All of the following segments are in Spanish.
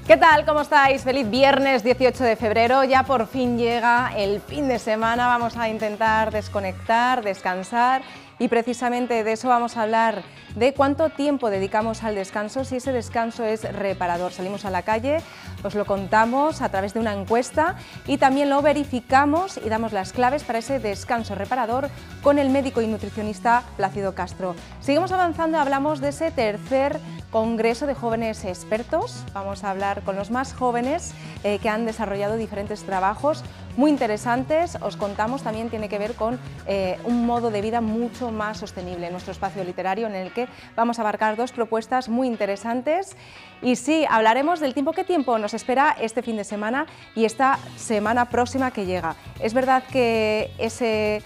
¿Qué tal? ¿Cómo estáis? Feliz viernes 18 de febrero, ya por fin llega el fin de semana, vamos a intentar desconectar, descansar y precisamente de eso vamos a hablar, de cuánto tiempo dedicamos al descanso, si ese descanso es reparador. Salimos a la calle, os lo contamos a través de una encuesta y también lo verificamos y damos las claves para ese descanso reparador con el médico y nutricionista Plácido Castro. Seguimos avanzando, hablamos de ese tercer Congreso de Jóvenes Expertos. Vamos a hablar con los más jóvenes que han desarrollado diferentes trabajos muy interesantes. Os contamos, también tiene que ver con un modo de vida mucho más sostenible en nuestro espacio literario, en el que vamos a abarcar dos propuestas muy interesantes. Y sí, hablaremos del tiempo, qué tiempo nos espera este fin de semana y esta semana próxima que llega. Es verdad que ese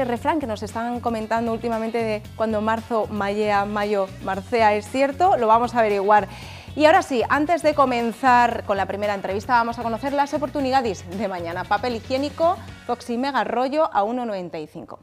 refrán que nos están comentando últimamente de cuando marzo mallea, mayo marcea, es cierto, lo vamos a averiguar. Y ahora sí, antes de comenzar con la primera entrevista, vamos a conocer las oportunidades de mañana. Papel higiénico, Foxy Mega Rollo a 1,95.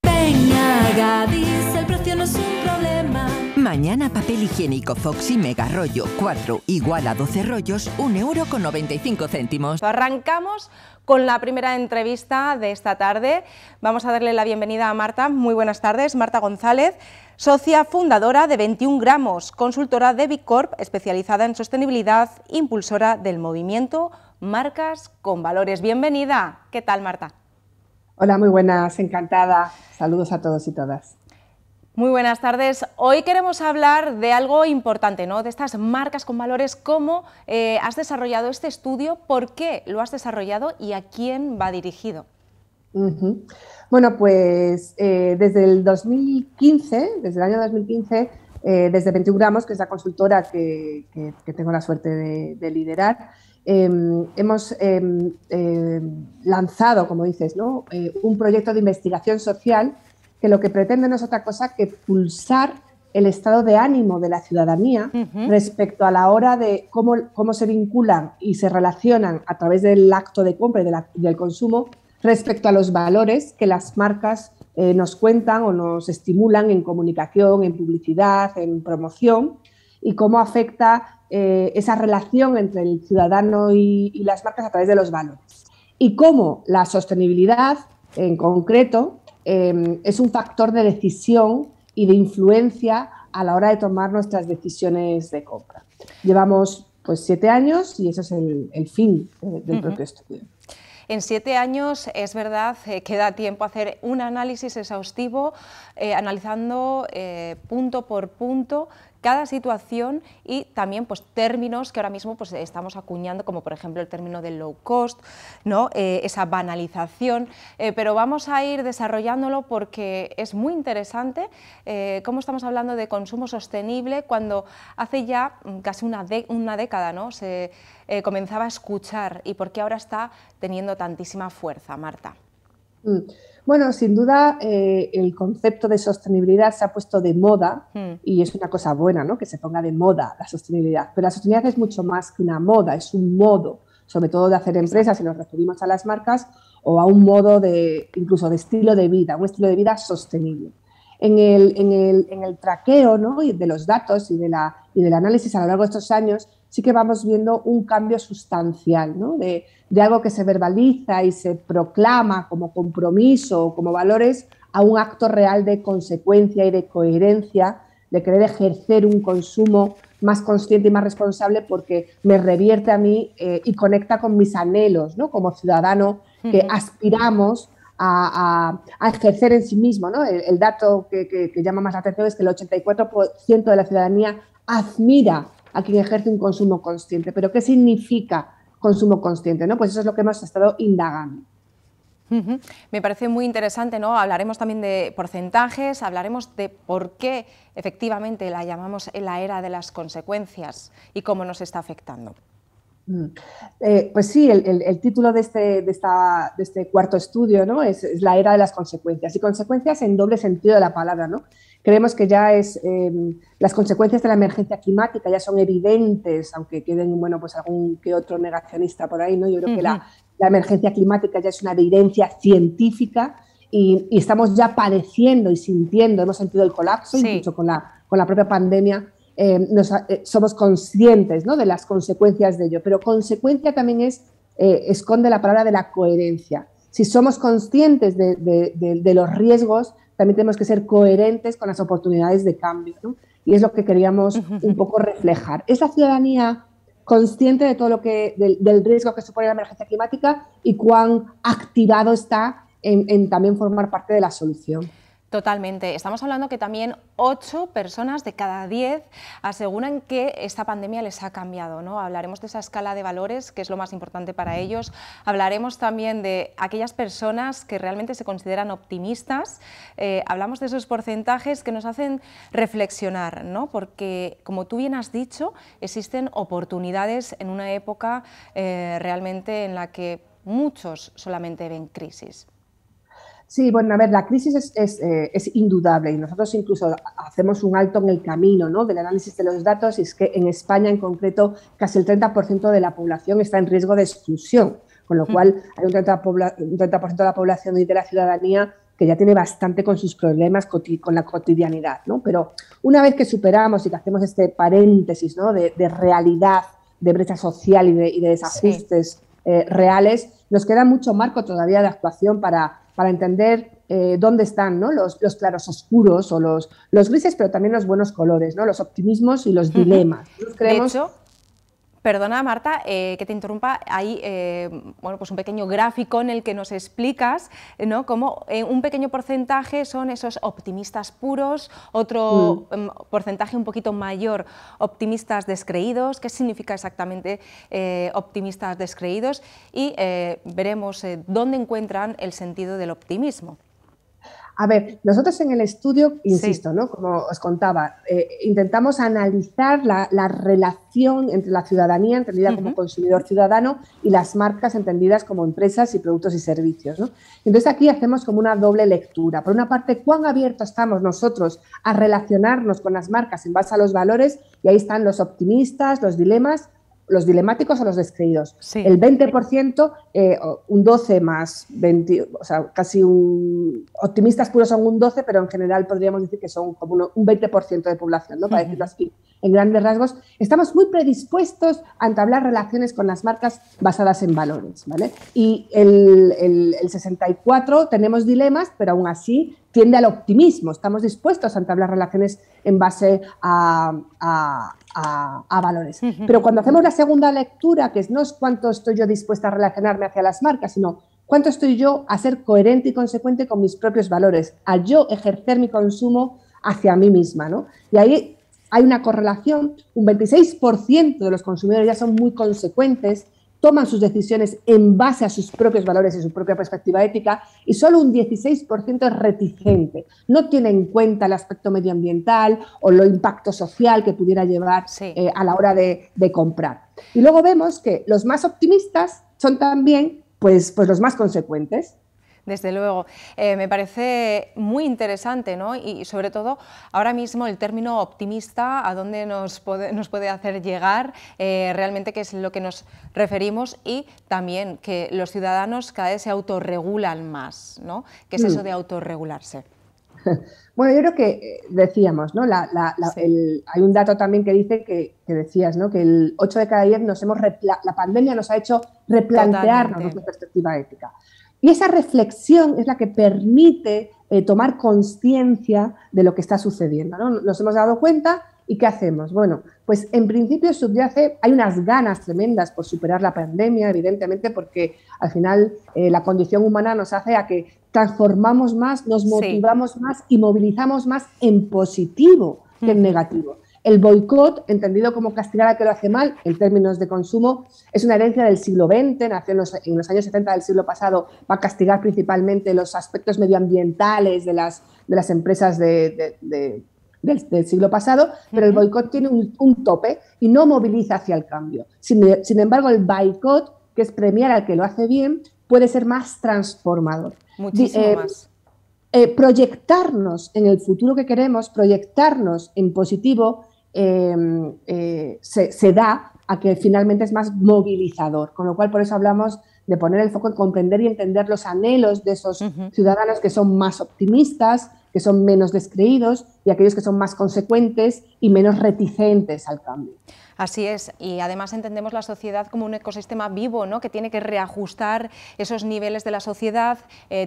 Venga, Gadis, el precio no es un problema. Mañana papel higiénico Foxy Mega Rollo 4 igual a 12 rollos, 1,95 €. Arrancamos con la primera entrevista de esta tarde. Vamos a darle la bienvenida a Marta. Muy buenas tardes, Marta González, socia fundadora de 21 gramos, consultora de Bicorp, especializada en sostenibilidad, impulsora del movimiento Marcas con Valores. Bienvenida. ¿Qué tal, Marta? Hola, muy buenas, encantada. Saludos a todos y todas. Muy buenas tardes. Hoy queremos hablar de algo importante, ¿no? De estas marcas con valores. ¿Cómo has desarrollado este estudio? ¿Por qué lo has desarrollado y a quién va dirigido? Bueno, pues desde el 2015, desde el año 2015, desde 21 gramos, que es la consultora que tengo la suerte de liderar, hemos lanzado, como dices, ¿no? Un proyecto de investigación social que lo que pretende no es otra cosa que pulsar el estado de ánimo de la ciudadanía respecto a la hora de cómo se vinculan y se relacionan a través del acto de compra y del consumo respecto a los valores que las marcas nos cuentan o nos estimulan en comunicación, en publicidad, en promoción, y cómo afecta esa relación entre el ciudadano y las marcas a través de los valores. Y cómo la sostenibilidad, en concreto, es un factor de decisión y de influencia a la hora de tomar nuestras decisiones de compra. Llevamos pues 7 años y eso es el fin del propio estudio. En 7 años, es verdad, que da tiempo a hacer un análisis exhaustivo, analizando punto por punto cada situación y también pues, términos que ahora mismo pues, estamos acuñando, como por ejemplo el término del low cost, ¿no? Esa banalización, pero vamos a ir desarrollándolo porque es muy interesante cómo estamos hablando de consumo sostenible cuando hace ya casi una década, ¿no? Se comenzaba a escuchar y por qué ahora está teniendo tantísima fuerza, Marta. Bueno, sin duda el concepto de sostenibilidad se ha puesto de moda y es una cosa buena, ¿no? Que se ponga de moda la sostenibilidad, pero la sostenibilidad es mucho más que una moda, es un modo, sobre todo de hacer empresas, si nos referimos a las marcas, o a un modo incluso de estilo de vida, un estilo de vida sostenible. En el traqueo, ¿no? de los datos y del análisis a lo largo de estos años, sí que vamos viendo un cambio sustancial, ¿no? de algo que se verbaliza y se proclama como compromiso o como valores a un acto real de consecuencia y de coherencia, de querer ejercer un consumo más consciente y más responsable porque me revierte a mí y conecta con mis anhelos, ¿no? Como ciudadano que aspiramos a ejercer en sí mismo, ¿no? El dato que llama más la atención es que el 84% de la ciudadanía admira a quien ejerce un consumo consciente. ¿Pero qué significa consumo consciente, ¿no? Pues eso es lo que hemos estado indagando. Me parece muy interesante, ¿no? Hablaremos también de porcentajes, hablaremos de por qué efectivamente la llamamos la era de las consecuencias y cómo nos está afectando. Pues sí, el título de este cuarto estudio, ¿no? es la era de las consecuencias, y consecuencias en doble sentido de la palabra, ¿no? Creemos que ya las consecuencias de la emergencia climática ya son evidentes, aunque queden, bueno, pues algún que otro negacionista por ahí, ¿no? Yo creo que la emergencia climática ya es una evidencia científica y estamos ya padeciendo y sintiendo, hemos sentido el colapso, incluso con la propia pandemia. Somos conscientes, ¿no?, de las consecuencias de ello, pero consecuencia también esconde la palabra de la coherencia. Si somos conscientes de los riesgos, también tenemos que ser coherentes con las oportunidades de cambio, ¿no? Y es lo que queríamos un poco reflejar. Es la ciudadanía consciente de todo del riesgo que supone la emergencia climática y cuán activado está en también formar parte de la solución. Totalmente. Estamos hablando que también 8 personas de cada 10 aseguran que esta pandemia les ha cambiado, ¿no? Hablaremos de esa escala de valores, que es lo más importante para ellos. Hablaremos también de aquellas personas que realmente se consideran optimistas. Hablamos de esos porcentajes que nos hacen reflexionar, ¿no? Porque, como tú bien has dicho, existen oportunidades en una época realmente en la que muchos solamente ven crisis. Sí, bueno, a ver, la crisis es indudable y nosotros incluso hacemos un alto en el camino, ¿no?, del análisis de los datos, y es que en España en concreto casi el 30% de la población está en riesgo de exclusión, con lo cual hay un 30% de la población y de la ciudadanía que ya tiene bastante con sus problemas, con la cotidianidad, ¿no? Pero una vez que superamos y que hacemos este paréntesis, ¿no?, de realidad, de brecha social y de desajustes reales, nos queda mucho marco todavía de actuación para entender dónde están, ¿no?, los clarososcuros o los grises, pero también los buenos colores, ¿no?, los optimismos y los dilemas. Creemos... De hecho, perdona, Marta, que te interrumpa, hay bueno, pues un pequeño gráfico en el que nos explicas, ¿no?, cómo un pequeño porcentaje son esos optimistas puros, otro porcentaje un poquito mayor optimistas descreídos. ¿Qué significa exactamente optimistas descreídos? Y veremos dónde encuentran el sentido del optimismo. A ver, nosotros en el estudio, insisto, ¿no?, como os contaba, intentamos analizar la relación entre la ciudadanía, entendida como consumidor ciudadano, y las marcas entendidas como empresas y productos y servicios, ¿no? Entonces aquí hacemos como una doble lectura. Por una parte, cuán abiertos estamos nosotros a relacionarnos con las marcas en base a los valores, y ahí están los optimistas, los dilemáticos o los descreídos. El 20%, un 12 más 20, o sea, casi optimistas puros son un 12, pero en general podríamos decir que son como un 20% de población, ¿no?, para decirlo así, en grandes rasgos. Estamos muy predispuestos a entablar relaciones con las marcas basadas en valores, ¿vale? Y el 64 tenemos dilemas, pero aún así tiende al optimismo. Estamos dispuestos a entablar relaciones en base a valores. Pero cuando hacemos la segunda lectura, que no es cuánto estoy yo dispuesta a relacionarme hacia las marcas, sino cuánto estoy yo a ser coherente y consecuente con mis propios valores, a yo ejercer mi consumo hacia mí misma, ¿no? Y ahí hay una correlación. Un 26% de los consumidores ya son muy consecuentes, toman sus decisiones en base a sus propios valores y su propia perspectiva ética, y solo un 16% es reticente, no tiene en cuenta el aspecto medioambiental o el impacto social que pudiera llevar a la hora de comprar. Y luego vemos que los más optimistas son también pues los más consecuentes. Desde luego, me parece muy interesante, ¿no? Y sobre todo ahora mismo el término optimista, a dónde nos puede hacer llegar, realmente qué es lo que nos referimos, y también que los ciudadanos cada vez se autorregulan más, ¿no? ¿Qué es eso de autorregularse? Bueno, yo creo que decíamos, ¿no? Hay un dato también que dice que decías, ¿no?, que el 8 de cada 10 la pandemia nos ha hecho replantearnos nuestra perspectiva ética. Y esa reflexión es la que permite tomar conciencia de lo que está sucediendo, ¿no? Nos hemos dado cuenta, ¿y qué hacemos? Bueno, pues en principio hay unas ganas tremendas por superar la pandemia, evidentemente, porque al final la condición humana nos hace a que transformamos más, nos motivamos más y movilizamos más en positivo que en negativo. El boicot, entendido como castigar al que lo hace mal en términos de consumo, es una herencia del siglo XX, nació en los años 70 del siglo pasado, va a castigar principalmente los aspectos medioambientales de las empresas del siglo pasado, pero el boicot tiene un tope y no moviliza hacia el cambio. Sin embargo, el boicot, que es premiar al que lo hace bien, puede ser más transformador. Muchísimo más. proyectarnos en el futuro que queremos, proyectarnos en positivo, se da a que finalmente es más movilizador, con lo cual por eso hablamos de poner el foco en comprender y entender los anhelos de esos ciudadanos que son más optimistas, que son menos descreídos y aquellos que son más consecuentes y menos reticentes al cambio. Así es, y además entendemos la sociedad como un ecosistema vivo, ¿no?, que tiene que reajustar esos niveles de la sociedad,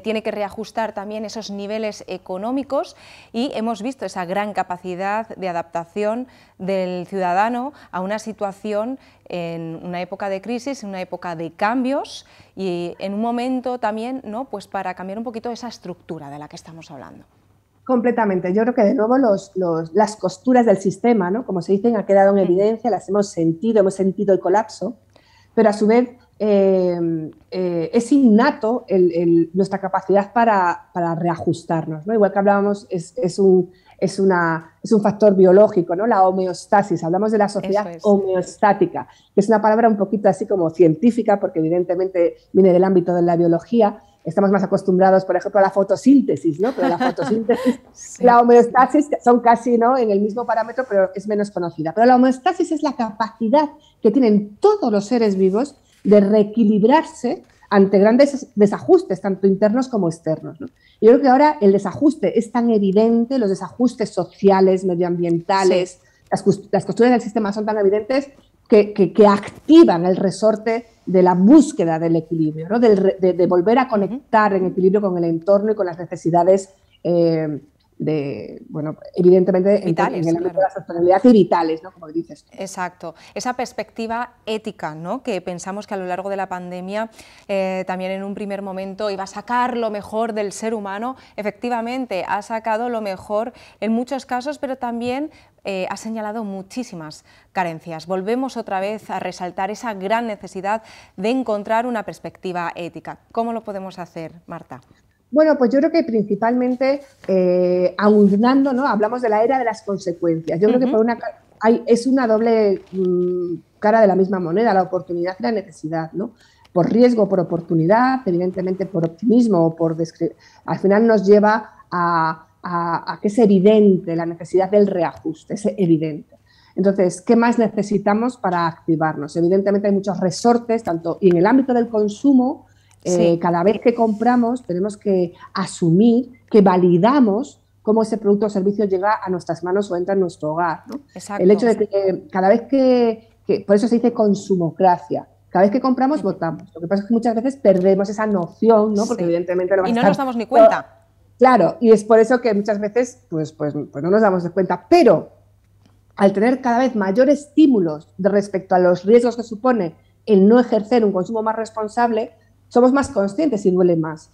tiene que reajustar también esos niveles económicos, y hemos visto esa gran capacidad de adaptación del ciudadano a una situación en una época de crisis, en una época de cambios y en un momento también, ¿no?, pues para cambiar un poquito esa estructura de la que estamos hablando. Completamente. Yo creo que de nuevo las costuras del sistema, ¿no?, como se dicen, ha quedado en evidencia, las hemos sentido el colapso, pero a su vez es innato nuestra capacidad para reajustarnos, ¿no? Igual que hablábamos, es un factor biológico, ¿no?, la homeostasis. Hablamos de la sociedad homeostática, que es una palabra un poquito así como científica, porque evidentemente viene del ámbito de la biología. Estamos más acostumbrados, por ejemplo, a la fotosíntesis, ¿no? Pero la fotosíntesis, sí, la homeostasis son casi, ¿no?, en el mismo parámetro, pero es menos conocida. Pero la homeostasis es la capacidad que tienen todos los seres vivos de reequilibrarse ante grandes desajustes, tanto internos como externos, ¿no? Y yo creo que ahora el desajuste es tan evidente, los desajustes sociales, medioambientales, sí, las costuras del sistema son tan evidentes que activan el resorte de la búsqueda del equilibrio, ¿no?, de volver a conectar en equilibrio con el entorno y con las necesidades evidentemente vitales, en el ámbito de la sostenibilidad y vitales, ¿no?, como dices tú. Exacto. Esa perspectiva ética, ¿no?, que pensamos que a lo largo de la pandemia también en un primer momento iba a sacar lo mejor del ser humano, efectivamente ha sacado lo mejor en muchos casos, pero también ha señalado muchísimas carencias. Volvemos otra vez a resaltar esa gran necesidad de encontrar una perspectiva ética. ¿Cómo lo podemos hacer, Marta? Bueno, pues yo creo que principalmente aunando, ¿no?, hablamos de la era de las consecuencias. Yo creo que es una doble cara de la misma moneda, la oportunidad y la necesidad, ¿no? Por riesgo, por oportunidad, evidentemente por optimismo o al final nos lleva a que es evidente la necesidad del reajuste, es evidente. Entonces, ¿qué más necesitamos para activarnos? Evidentemente hay muchos resortes, tanto y en el ámbito del consumo. Sí. Cada vez que compramos tenemos que asumir que validamos cómo ese producto o servicio llega a nuestras manos o entra en nuestro hogar, ¿no? Exacto. El hecho de que cada vez que por eso se dice consumocracia, cada vez que compramos votamos. Lo que pasa es que muchas veces perdemos esa noción, ¿no? Porque evidentemente y no nos damos ni cuenta. Claro, y es por eso que muchas veces pues no nos damos de cuenta, pero al tener cada vez mayores estímulos respecto a los riesgos que supone el no ejercer un consumo más responsable, somos más conscientes y duele más.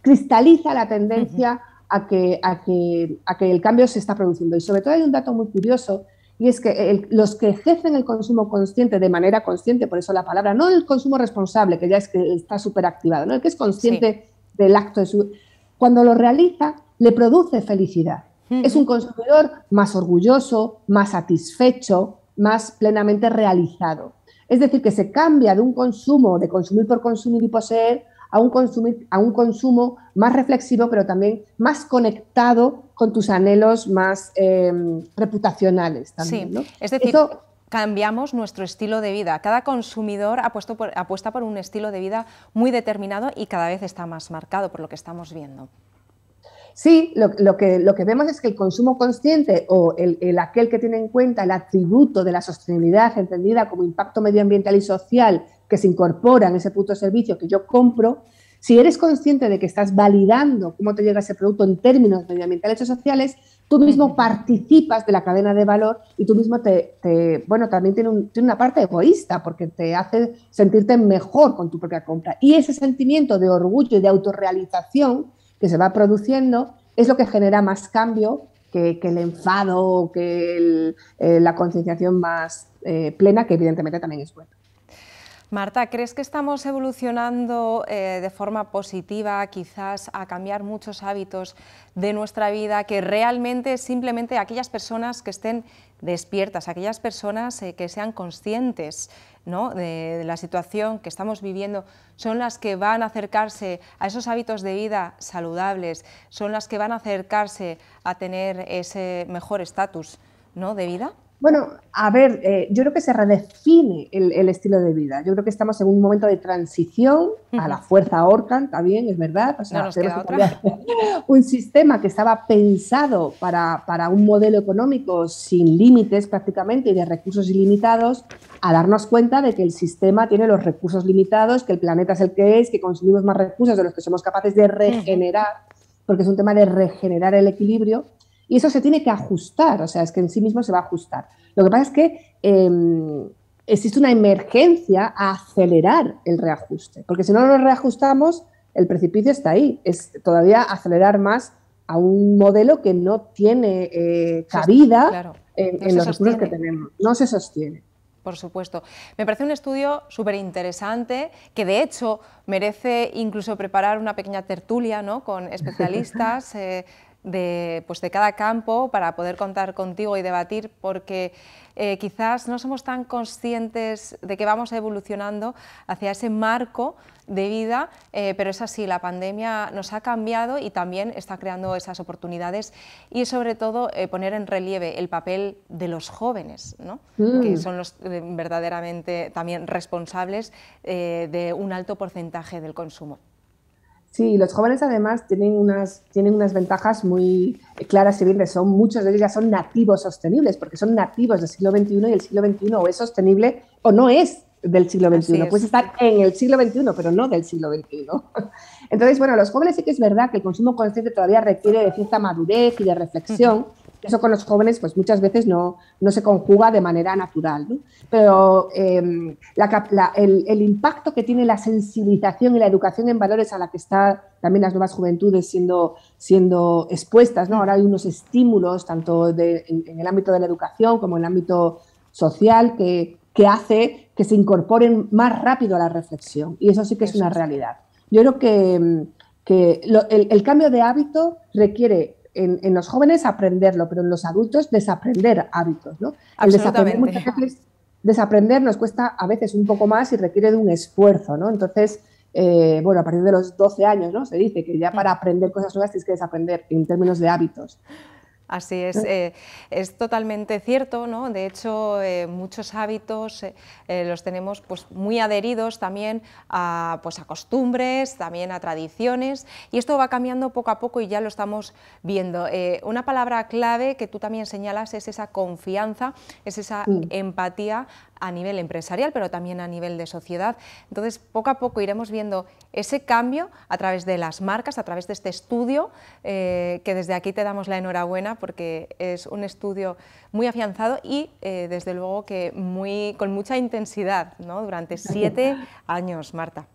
Cristaliza la tendencia a que el cambio se está produciendo. Y sobre todo hay un dato muy curioso, y es que los que ejercen el consumo consciente de manera consciente, por eso la palabra, no el consumo responsable, que ya es que está súper activado, ¿no?, el que es consciente del acto de su... Cuando lo realiza, le produce felicidad. Es un consumidor más orgulloso, más satisfecho, más plenamente realizado. Es decir, que se cambia de un consumo, de consumir por consumir y poseer, a un consumo más reflexivo, pero también más conectado con tus anhelos más reputacionales también, sí, ¿no? Es decir, cambiamos nuestro estilo de vida. Cada consumidor apuesta por un estilo de vida muy determinado y cada vez está más marcado por lo que estamos viendo. Sí, lo que vemos es que el consumo consciente o aquel que tiene en cuenta el atributo de la sostenibilidad entendida como impacto medioambiental y social que se incorpora en ese producto o servicio que yo compro, si eres consciente de que estás validando cómo te llega ese producto en términos medioambientales o sociales, tú mismo participas de la cadena de valor y tú mismo también tiene una parte egoísta porque te hace sentirte mejor con tu propia compra. Y ese sentimiento de orgullo y de autorrealización que se va produciendo es lo que genera más cambio que el enfado, que la concienciación más plena, que evidentemente también es buena. Marta, ¿crees que estamos evolucionando de forma positiva, quizás a cambiar muchos hábitos de nuestra vida, que realmente simplemente aquellas personas que estén despiertas, aquellas personas que sean conscientes, ¿no?, de la situación que estamos viviendo, son las que van a acercarse a esos hábitos de vida saludables, son las que van a acercarse a tener ese mejor estatus, ¿no?, de vida? Bueno, a ver, yo creo que se redefine el estilo de vida. Yo creo que estamos en un momento de transición a la fuerza Orcan, también, es verdad. O sea, no nos queda otra. Un sistema que estaba pensado para un modelo económico sin límites prácticamente y de recursos ilimitados, a darnos cuenta de que el sistema tiene los recursos limitados, que el planeta es el que es, que consumimos más recursos de los que somos capaces de regenerar, porque es un tema de regenerar el equilibrio. Y eso se tiene que ajustar, o sea, es que en sí mismo se va a ajustar. Lo que pasa es que existe una emergencia a acelerar el reajuste, porque si no lo reajustamos, el precipicio está ahí. Es todavía acelerar más a un modelo que no tiene cabida claro, en los recursos que tenemos. No se sostiene. Por supuesto. Me parece un estudio súper interesante, que de hecho merece incluso preparar una pequeña tertulia, ¿no?, con especialistas de cada campo para poder contar contigo y debatir, porque quizás no somos tan conscientes de que vamos evolucionando hacia ese marco de vida, pero es así, la pandemia nos ha cambiado y también está creando esas oportunidades y sobre todo poner en relieve el papel de los jóvenes, ¿no?, que son los verdaderamente también responsables de un alto porcentaje del consumo. Sí, los jóvenes además tienen unas ventajas muy claras y bien, muchos de ellos ya son nativos sostenibles, porque son nativos del siglo XXI y el siglo XXI o es sostenible o no es del siglo XXI. Puedes estar en el siglo XXI, pero no del siglo XXI. Entonces, bueno, los jóvenes sí que es verdad que el consumo consciente todavía requiere de cierta madurez y de reflexión. Eso con los jóvenes pues muchas veces no se conjuga de manera natural, ¿no? Pero el impacto que tiene la sensibilización y la educación en valores a la que están también las nuevas juventudes siendo expuestas, ¿no? Ahora hay unos estímulos tanto en el ámbito de la educación como en el ámbito social que hace que se incorporen más rápido a la reflexión, y eso sí que es una realidad. Yo creo que el cambio de hábito requiere en los jóvenes aprenderlo, pero en los adultos desaprender hábitos, ¿no? El desaprender muchas veces, desaprender nos cuesta a veces un poco más y requiere de un esfuerzo, ¿no? Entonces, bueno, a partir de los 12 años, ¿no?, se dice que ya para aprender cosas nuevas tienes que desaprender en términos de hábitos. Así es totalmente cierto, ¿no? De hecho, muchos hábitos los tenemos pues muy adheridos también a costumbres, también a tradiciones, y esto va cambiando poco a poco y ya lo estamos viendo. Una palabra clave que tú también señalas es esa confianza, es esa empatía a nivel empresarial, pero también a nivel de sociedad. Entonces, poco a poco iremos viendo ese cambio a través de las marcas, a través de este estudio, que desde aquí te damos la enhorabuena porque es un estudio muy afianzado y, desde luego, que con mucha intensidad, ¿no?, durante 7 años, Marta.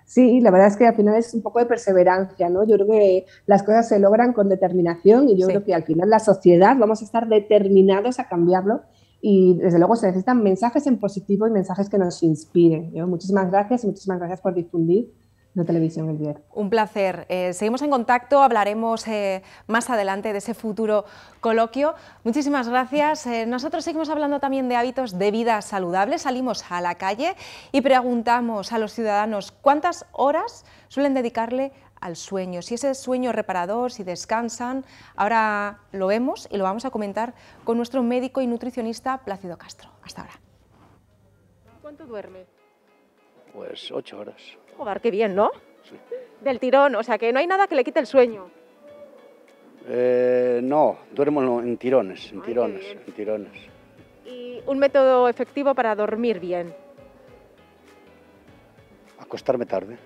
Sí, la verdad es que al final es un poco de perseverancia, ¿no? Yo creo que las cosas se logran con determinación y yo creo que al final la sociedad vamos a estar determinados a cambiarlo. Y desde luego se necesitan mensajes en positivo y mensajes que nos inspiren. Muchísimas gracias y muchísimas gracias por difundir la televisión el día. Un placer. Seguimos en contacto, hablaremos más adelante de ese futuro coloquio. Muchísimas gracias. Nosotros seguimos hablando también de hábitos de vida saludables. Salimos a la calle y preguntamos a los ciudadanos cuántas horas suelen dedicarle al sueño, si ese sueño reparador, si descansan. Ahora lo vemos y lo vamos a comentar con nuestro médico y nutricionista Plácido Castro. Hasta ahora. ¿Cuánto duerme? Pues 8 horas. Joder, qué bien, ¿no? Sí. Del tirón, o sea que no hay nada que le quite el sueño. No, duermo en tirones, en Ay, tirones. ¿Y un método efectivo para dormir bien? Acostarme tarde.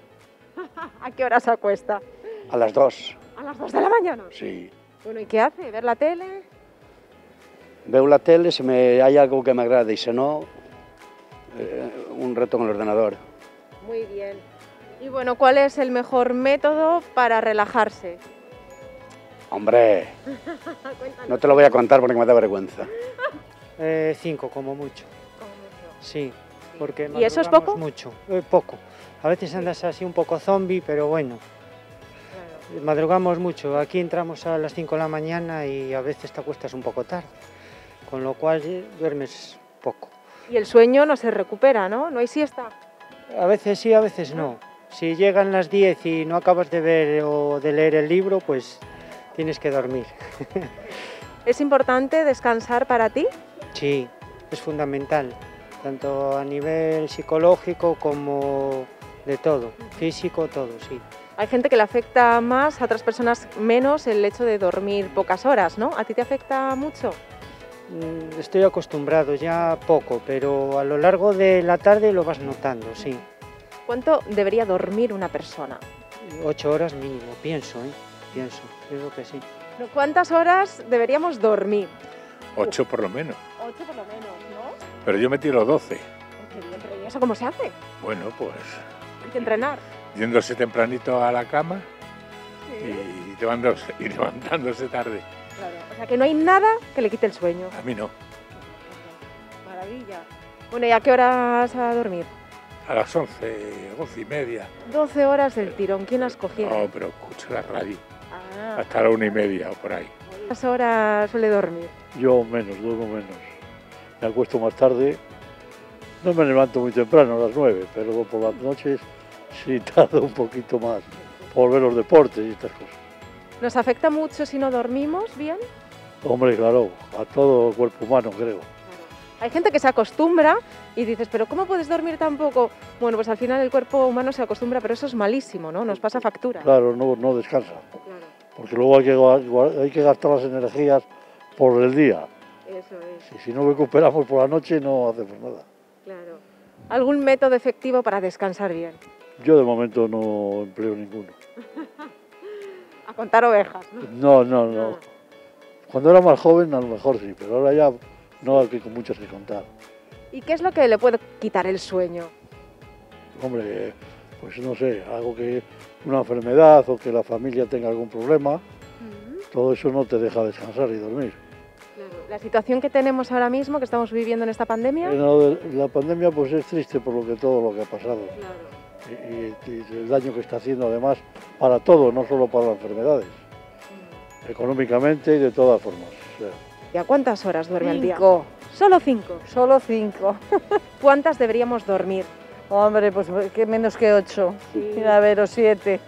¿A qué hora se acuesta? A las 2. ¿A las 2 de la mañana? Sí. Bueno, ¿y qué hace? ¿Ver la tele? Veo la tele, si hay algo que me agrada y si no, un reto con el ordenador. Muy bien. Y bueno, ¿cuál es el mejor método para relajarse? Hombre, no te lo voy a contar porque me da vergüenza. 5 como mucho. Sí. porque ¿Y eso es poco? Mucho, poco. A veces andas así un poco zombie, pero bueno. Madrugamos mucho, aquí entramos a las 5 de la mañana y a veces te acuestas un poco tarde, con lo cual duermes poco. Y el sueño no se recupera, ¿no? ¿No hay siesta? A veces sí, a veces no. Si llegan las 10 y no acabas de ver o de leer el libro, pues tienes que dormir. ¿Es importante descansar para ti? Sí, es fundamental, tanto a nivel psicológico como de todo, físico, todo, sí. Hay gente que le afecta más, a otras personas menos, el hecho de dormir pocas horas, ¿no? ¿A ti te afecta mucho? Estoy acostumbrado ya poco, pero a lo largo de la tarde lo vas notando, sí. ¿Cuánto debería dormir una persona? 8 horas mínimo, pienso, pienso, creo que sí. ¿Cuántas horas deberíamos dormir? 8 por lo menos. 8 por lo menos, ¿no? Pero yo me tiro 12. Qué bien, pero ¿y eso cómo se hace? Bueno, pues Hay que entrenar. yéndose tempranito a la cama y levantándose tarde. Claro. O sea que no hay nada que le quite el sueño. A mí no. Maravilla. Bueno, ¿y a qué horas a dormir? A las 11, 11 y media. 12 horas del tirón. ¿Quién las cogía? No, pero escucho la radio. Ah. Hasta la 1 y media o por ahí. ¿Cuántas horas suele dormir? Yo menos, duermo menos. Me acuesto más tarde. No me levanto muy temprano, a las 9, pero por las noches sí tardo un poquito más por ver los deportes y estas cosas. ¿Nos afecta mucho si no dormimos bien? Hombre, claro, a todo el cuerpo humano, creo. Hay gente que se acostumbra y dices, ¿pero cómo puedes dormir tan poco? Bueno, pues al final el cuerpo humano se acostumbra, pero eso es malísimo, ¿no? Nos pasa factura. Claro, no descansa. Claro. Porque luego hay que gastar las energías por el día. Eso es. Y si no recuperamos por la noche no hacemos nada. Claro. ¿Algún método efectivo para descansar bien? Yo de momento no empleo ninguno. A contar ovejas, ¿no? No. Cuando era más joven a lo mejor sí, pero ahora ya no hay con muchas que contar. ¿Y qué es lo que le puede quitar el sueño? Hombre, pues no sé, algo que una enfermedad o que la familia tenga algún problema, todo eso no te deja descansar y dormir. Claro. La situación que tenemos ahora mismo, que estamos viviendo en esta pandemia... La pandemia pues es triste por todo lo que ha pasado. Claro. Y el daño que está haciendo además para todo, no solo para las enfermedades, económicamente y de todas formas. O sea. ¿Y a cuántas horas duerme al día? 5. ¿Solo 5? Solo 5. ¿Cuántas deberíamos dormir? Hombre, pues que menos que 8. Sí. A ver, o 7.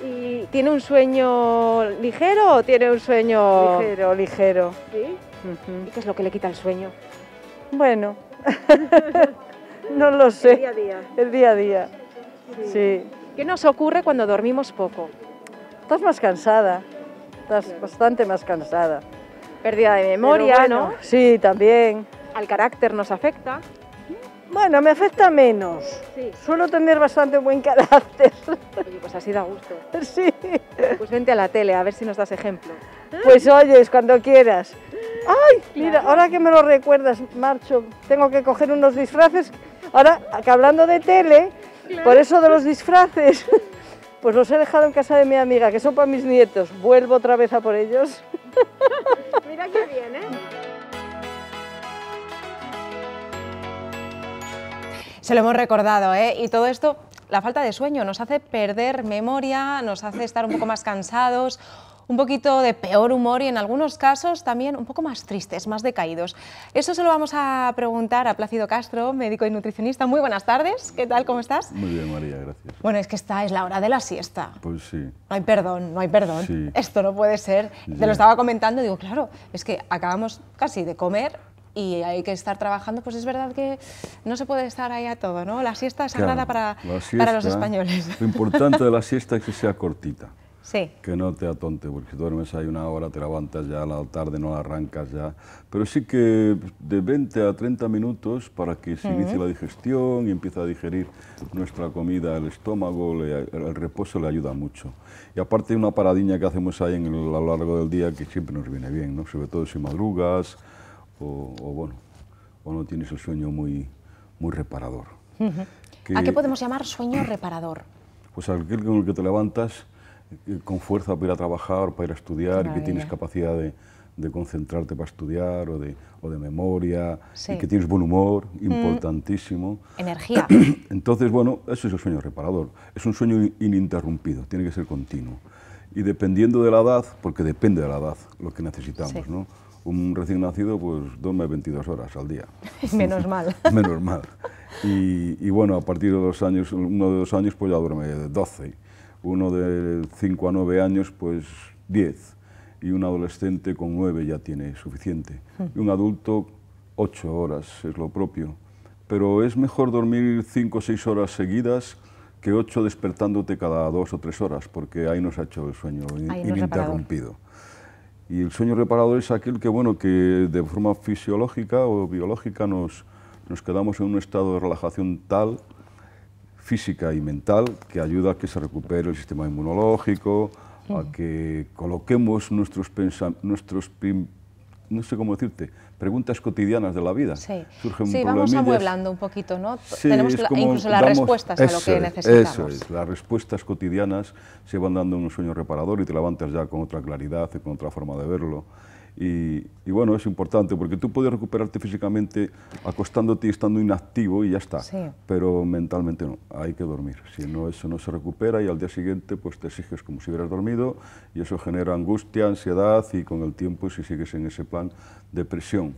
¿Y tiene un sueño ligero o tiene un sueño...? Ligero. ¿Sí? ¿Y qué es lo que le quita el sueño? Bueno, no lo sé. El día a día. El día a día, sí. ¿Qué nos ocurre cuando dormimos poco? Estás más cansada, bastante más cansada. Pérdida de memoria, bueno, ¿no? Sí, también. Al carácter nos afecta. Bueno, me afecta menos. Sí. Suelo tener bastante buen carácter. Oye, pues así da gusto. Sí. Pues vente a la tele, a ver si nos das ejemplo. Pues oyes, cuando quieras. ¡Ay! Mira, ahora que me lo recuerdas, Marcho, tengo que coger unos disfraces. Ahora, que hablando de tele, por eso de los disfraces, pues los he dejado en casa de mi amiga, que son para mis nietos. Vuelvo otra vez a por ellos. Mira qué bien, ¿eh? Se lo hemos recordado, ¿eh? Y todo esto, la falta de sueño nos hace perder memoria, nos hace estar un poco más cansados, un poquito de peor humor y en algunos casos también un poco más tristes, más decaídos. Eso se lo vamos a preguntar a Plácido Castro, médico y nutricionista. Muy buenas tardes, ¿qué tal? ¿Cómo estás? Muy bien, María, gracias. Bueno, es que esta es la hora de la siesta. Pues sí. No hay perdón, no hay perdón. Sí. Esto no puede ser. Te lo estaba comentando, digo, claro, es que acabamos casi de comer y hay que estar trabajando, pues es verdad que no se puede estar ahí a todo, ¿no? La siesta es sagrada para los españoles. Lo importante de la siesta es que sea cortita. Sí. Que no te atonte, porque si duermes ahí una hora, te levantas ya a la tarde, no la arrancas ya. Pero sí que de 20 a 30 minutos para que se inicie la digestión y empiece a digerir nuestra comida, el estómago, el reposo le ayuda mucho. Y aparte una paradiña que hacemos ahí a lo largo del día que siempre nos viene bien, ¿no? Sobre todo si madrugas o no tienes el sueño muy reparador. ¿A qué podemos llamar sueño reparador? Pues aquel con el que te levantas con fuerza para ir a trabajar, para ir a estudiar, y que tienes capacidad de concentrarte para estudiar o de memoria, Sí. y que tienes buen humor, importantísimo. Energía. Entonces, bueno, eso es el sueño reparador. Es un sueño ininterrumpido, tiene que ser continuo. Y dependiendo de la edad, porque depende de la edad lo que necesitamos, Sí. ¿no? Un recién nacido pues duerme 22 horas al día. Menos mal. Menos mal. Y bueno, a partir de 2 años, uno de 2 años pues ya duerme 12. Uno de 5 a 9 años pues 10. Y un adolescente con 9 ya tiene suficiente. Y un adulto 8 horas es lo propio. Pero es mejor dormir 5 o 6 horas seguidas que 8 despertándote cada 2 o 3 horas, porque ahí nos ha hecho el sueño ininterrumpido. Y el sueño reparador es aquel que, bueno, que de forma fisiológica o biológica nos quedamos en un estado de relajación tal, física y mental, que ayuda a que se recupere el sistema inmunológico, a que coloquemos no sé cómo decirte, preguntas cotidianas de la vida. Sí, Surgen sí, vamos problemillas. amueblando un poquito, ¿no? Sí, Tenemos es como incluso las damos- respuestas a lo que eso necesitamos. Eso es, las respuestas cotidianas se van dando en un sueño reparador y te levantas ya con otra claridad y con otra forma de verlo. Y bueno, es importante porque tú puedes recuperarte físicamente acostándote y estando inactivo y ya está, Sí. pero mentalmente no, hay que dormir. Si no, eso no se recupera y al día siguiente pues te exiges como si hubieras dormido y eso genera angustia, ansiedad y con el tiempo, si sigues en ese plan, depresión.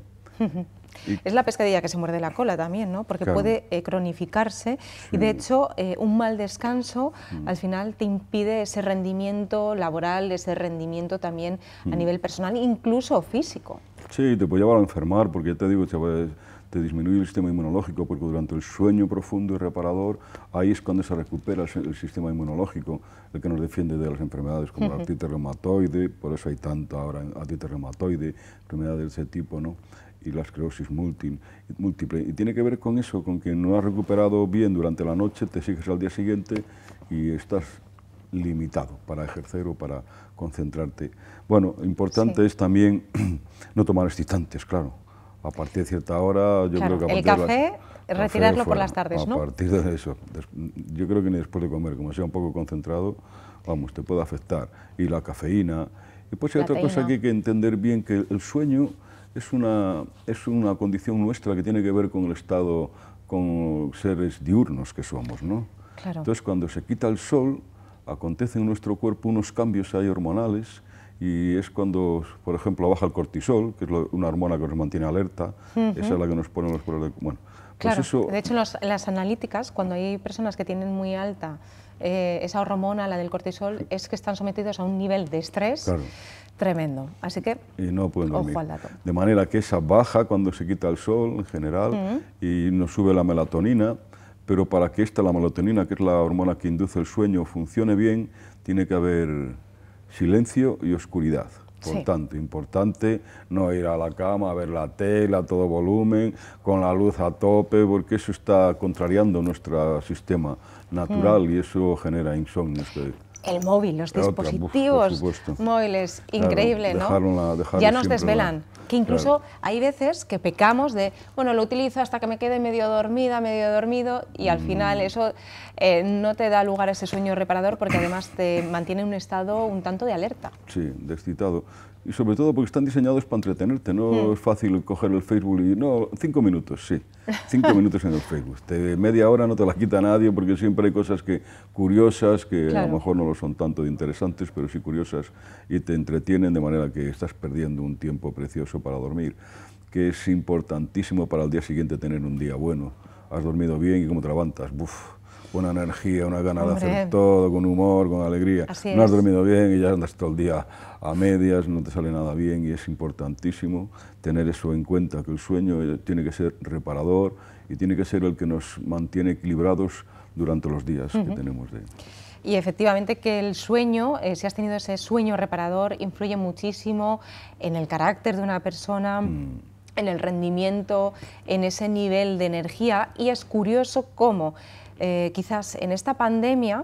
Es la pescadilla que se muerde la cola también, ¿no? Porque Claro. puede cronificarse y de hecho un mal descanso al final te impide ese rendimiento laboral, ese rendimiento también a nivel personal, incluso físico. Sí, te puede llevar a enfermar, porque ya te digo, te disminuye el sistema inmunológico, porque durante el sueño profundo y reparador, ahí es cuando se recupera el sistema inmunológico, el que nos defiende de las enfermedades como la artritis reumatoide, por eso hay tanto ahora artritis reumatoide, enfermedades de ese tipo, ¿no? Y la esclerosis múltiple. Y tiene que ver con eso, con que no has recuperado bien durante la noche, te sigues al día siguiente y estás limitado para ejercer o para concentrarte. Bueno, importante es también no tomar excitantes, claro. A partir de cierta hora, yo Claro, creo que el café, retirarlo por las tardes, a ¿no? partir de eso, yo creo que ni después de comer, como sea un poco concentrado, vamos, te puede afectar. Y la cafeína. Y pues hay otra cosa que hay que entender bien, que el sueño es una condición nuestra que tiene que ver con el estado, con seres diurnos que somos, ¿no? Claro. Entonces, cuando se quita el sol, acontecen en nuestro cuerpo unos cambios ahí hormonales y es cuando, por ejemplo, baja el cortisol, que es una hormona que nos mantiene alerta, esa es la que nos pone los problemas. Bueno, pues Claro, eso, de hecho en las analíticas, cuando hay personas que tienen muy alta esa hormona, la del cortisol, es que están sometidos a un nivel de estrés claro, tremendo. Así que, y no pueden dormir. ojo al dato. De manera que esa baja cuando se quita el sol en general y nos sube la melatonina, pero para que la melatonina, que es la hormona que induce el sueño, funcione bien, tiene que haber silencio y oscuridad. Por tanto, importante no ir a la cama a ver la tele a todo volumen, con la luz a tope, porque eso está contrariando nuestro sistema natural y eso genera insomnios. El móvil, los Otra, dispositivos por supuesto. móviles, Claro, increíble, ¿no? dejarlo Ya nos siempre desvelan. Que incluso hay veces que pecamos de, bueno, lo utilizo hasta que me quede medio dormida, medio dormido, y al final eso no te da lugar a ese sueño reparador porque además te mantiene en un estado un tanto de alerta. Sí, de excitado. Y sobre todo porque están diseñados para entretenerte, no es fácil coger el Facebook y, no, 5 minutos, sí, 5 minutos en el Facebook. Media hora no te la quita nadie porque siempre hay cosas curiosas que a lo mejor no lo son tanto de interesantes, pero sí curiosas y te entretienen de manera que estás perdiendo un tiempo precioso para dormir, que es importantísimo para el día siguiente tener un día bueno. Has dormido bien y cómo te levantas, buena energía, una gana de hacer todo, con humor, con alegría. Así no has es. dormido bien y ya andas todo el día a medias, no te sale nada bien y es importantísimo tener eso en cuenta, que el sueño tiene que ser reparador y tiene que ser el que nos mantiene equilibrados durante los días que tenemos de... Y efectivamente que el sueño, si has tenido ese sueño reparador, influye muchísimo en el carácter de una persona, en el rendimiento, en ese nivel de energía, y es curioso cómo quizás en esta pandemia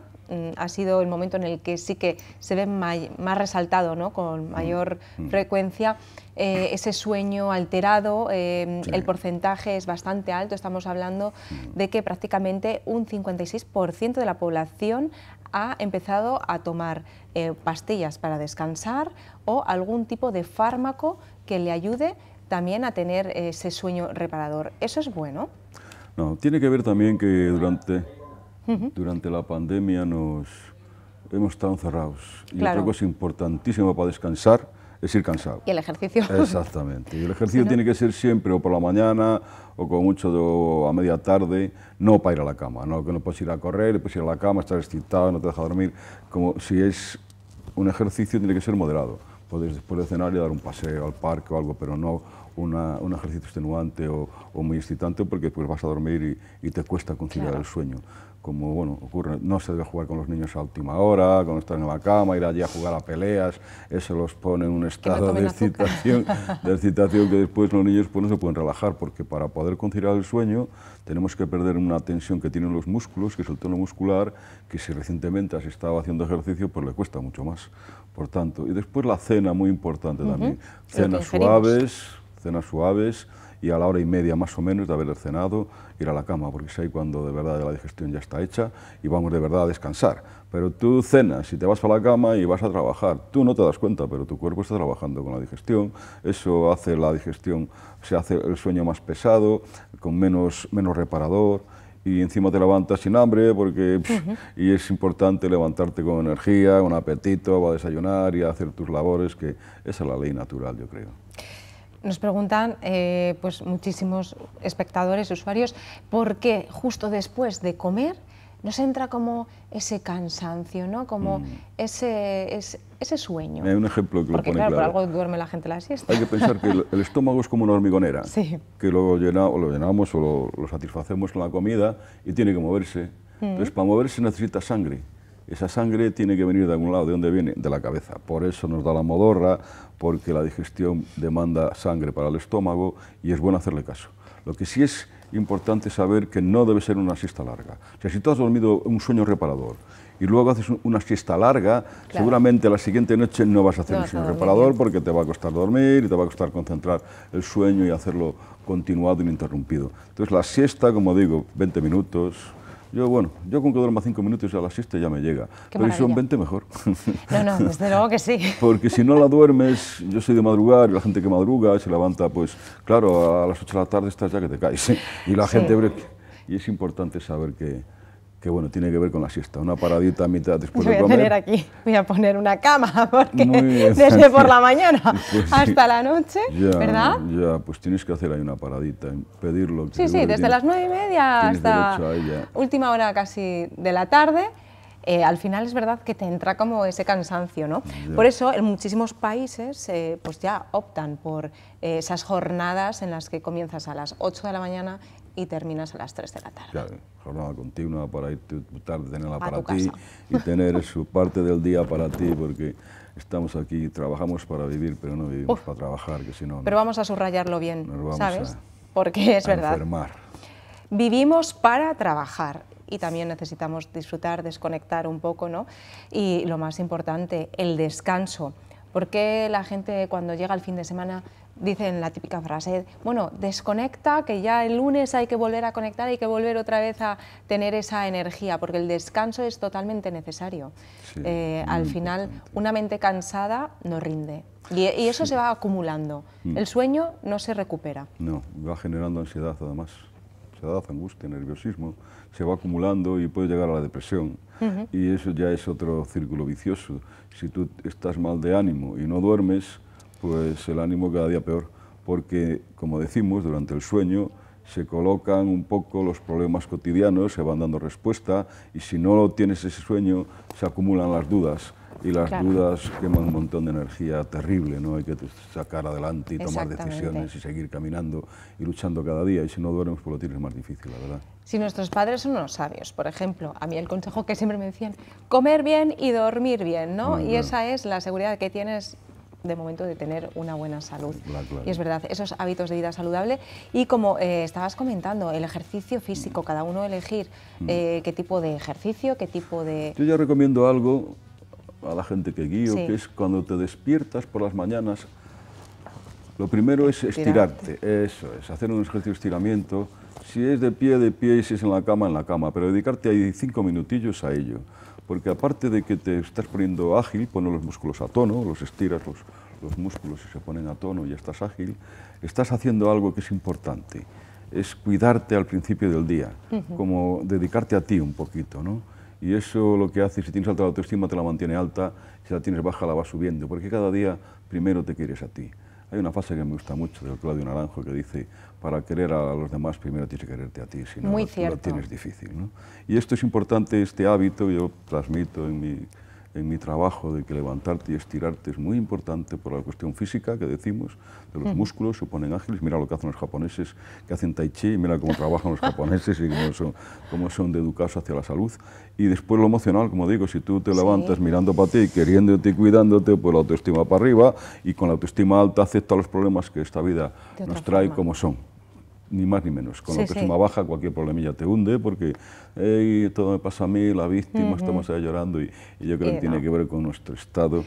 ha sido el momento en el que sí que se ve más resaltado, ¿no? Con mayor frecuencia ese sueño alterado, el porcentaje es bastante alto, estamos hablando de que prácticamente un 56% de la población ha empezado a tomar pastillas para descansar o algún tipo de fármaco que le ayude también a tener ese sueño reparador. ¿Eso es bueno? No, tiene que ver también que durante la pandemia hemos estado encerrados. Y otra cosa importantísima para descansar es ir cansado. Y el ejercicio. Exactamente. Y el ejercicio tiene que ser siempre o por la mañana o con mucho a media tarde, no para ir a la cama, no que no puedes ir a correr, puedes ir a la cama, estar excitado, no te deja dormir. Como si es un ejercicio tiene que ser moderado. Puedes después de cenar ir a dar un paseo al parque o algo, pero no un ejercicio extenuante o muy excitante, porque después vas a dormir y te cuesta conciliar el sueño. Como bueno, ocurre, no se debe jugar con los niños a última hora, cuando están en la cama, ir allí a jugar a peleas, eso los pone en un estado de excitación que después los niños pues, no se pueden relajar, porque para poder conciliar el sueño tenemos que perder una tensión que tienen los músculos, que es el tono muscular, que si recientemente has estado haciendo ejercicio, pues le cuesta mucho más. Por tanto, y después la cena, muy importante también, cenas suaves, y a la hora y media más o menos de haber cenado, ir a la cama, porque es ahí cuando de verdad la digestión ya está hecha y vamos de verdad a descansar. Pero tú cenas y te vas para la cama y vas a trabajar, tú no te das cuenta, pero tu cuerpo está trabajando con la digestión, eso hace la digestión, se hace el sueño más pesado, con menos reparador, y encima te levantas sin hambre, porque y es importante levantarte con energía, con apetito, a desayunar y a hacer tus labores, que esa es la ley natural, yo creo. Nos preguntan pues muchísimos espectadores, usuarios, ¿por qué justo después de comer nos entra como ese cansancio, ¿no? Como ese sueño? Hay un ejemplo que porque, lo pone claro. claro. Por algo duerme la gente la siesta. Hay que pensar que el estómago es como una hormigonera, sí. que lo llenamos o lo satisfacemos con la comida y tiene que moverse. Entonces, para moverse necesita sangre. Esa sangre tiene que venir de algún lado. ¿De dónde viene? De la cabeza. Por eso nos da la modorra, porque la digestión demanda sangre para el estómago y es bueno hacerle caso. Lo que sí es importante saber que no debe ser una siesta larga. O sea, si tú has dormido un sueño reparador y luego haces una siesta larga, seguramente la siguiente noche no vas a hacer un sueño reparador porque te va a costar dormir y te va a costar concentrar el sueño y hacerlo continuado e ininterrumpido. Entonces la siesta, como digo, 20 minutos... Yo con que duerma 5 minutos a la siesta ya me llega, pero si son 20 mejor. No, desde luego que sí. Porque si no la duermes, yo soy de madrugar y la gente que madruga se levanta, pues claro, a las 8 de la tarde estás ya que te caes. Y la gente... Y es importante saber que bueno, tiene que ver con la siesta, una paradita a mitad después de comer. Voy a poner una cama, porque desde por la mañana hasta la noche, ¿verdad? Ya, pues tienes que hacer ahí una paradita, pedirlo. Sí, desde las 9:30 hasta última hora casi de la tarde. Al final es verdad que te entra como ese cansancio, ¿no? Por eso en muchísimos países pues ya optan por esas jornadas en las que comienzas a las 8 de la mañana y terminas a las 3 de la tarde. Claro, jornada continua para ir tu tarde, tenerla para ti y tener su parte del día para ti, porque estamos aquí, trabajamos para vivir, pero no vivimos para trabajar, que si no... Pero vamos a subrayarlo bien, ¿sabes? Porque es verdad. Enfermar. Vivimos para trabajar y también necesitamos disfrutar, desconectar un poco, ¿no? Y lo más importante, el descanso. Porque la gente cuando llega el fin de semana dicen la típica frase, bueno, desconecta, que ya el lunes hay que volver a conectar, hay que volver otra vez a tener esa energía, porque el descanso es totalmente necesario. Al final, una mente cansada no rinde y eso se va acumulando. El sueño no se recupera. No, va generando ansiedad además, angustia, nerviosismo, se va acumulando y puede llegar a la depresión. Y eso ya es otro círculo vicioso. Si tú estás mal de ánimo y no duermes, pues el ánimo cada día peor, porque, como decimos, durante el sueño se colocan un poco los problemas cotidianos, se van dando respuesta, y si no tienes ese sueño, se acumulan las dudas, y las dudas queman un montón de energía terrible, ¿no? Hay que sacar adelante y tomar decisiones y seguir caminando y luchando cada día, y si no duermes, pues lo tienes más difícil, la verdad. Si nuestros padres son unos sabios, por ejemplo, a mí el consejo que siempre me decían, comer bien y dormir bien, ¿no? Y esa es la seguridad que tienes de momento de tener una buena salud. Y es verdad, esos hábitos de vida saludable y como estabas comentando, el ejercicio físico, cada uno elegir qué tipo de ejercicio, qué tipo de... Yo ya recomiendo algo a la gente que guío, que es cuando te despiertas por las mañanas, lo primero es estirarte, eso es, hacer un ejercicio de estiramiento, si es de pie, y si es en la cama, pero dedicarte ahí 5 minutillos a ello, porque aparte de que te estás poniendo ágil, pones los músculos a tono, los estiras, los músculos se ponen a tono y estás ágil, estás haciendo algo que es importante, es cuidarte al principio del día, como dedicarte a ti un poquito, ¿no? Y eso lo que hace, si tienes alta la autoestima, te la mantiene alta, si la tienes baja, la va subiendo, porque cada día primero te quieres a ti. Hay una frase que me gusta mucho del Claudio Naranjo que dice, para querer a los demás primero tienes que quererte a ti, si no lo tienes difícil, ¿no? Y esto es importante, este hábito, yo transmito en mi trabajo de que levantarte y estirarte es muy importante por la cuestión física que decimos, de los músculos, se ponen ágiles, mira lo que hacen los japoneses que hacen tai chi, mira cómo trabajan los japoneses y cómo son de educados hacia la salud. Y después lo emocional, como digo, si tú te levantas mirando para ti, queriéndote y cuidándote, pues la autoestima para arriba, y con la autoestima alta acepta los problemas que esta vida nos trae como son. Ni más ni menos. Con la autoestima baja cualquier problemilla te hunde porque todo me pasa a mí, la víctima, estamos ahí llorando y yo creo que tiene que ver con nuestro estado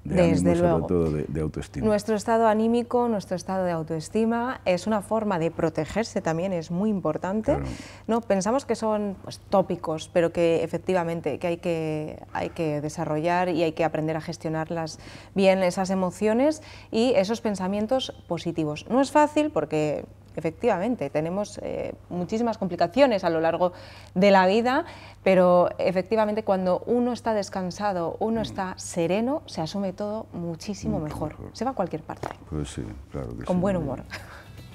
de ánimo, sobre todo de autoestima. Nuestro estado anímico, nuestro estado de autoestima es una forma de protegerse también, es muy importante. Claro. ¿No? Pensamos que son pues, tópicos, pero que efectivamente que hay que desarrollar y hay que aprender a gestionarlas bien, esas emociones y esos pensamientos positivos. No es fácil porque efectivamente, tenemos muchísimas complicaciones a lo largo de la vida, pero efectivamente cuando uno está descansado, uno está sereno, se asume todo muchísimo mejor. Se va a cualquier parte. Pues sí, claro que con buen humor.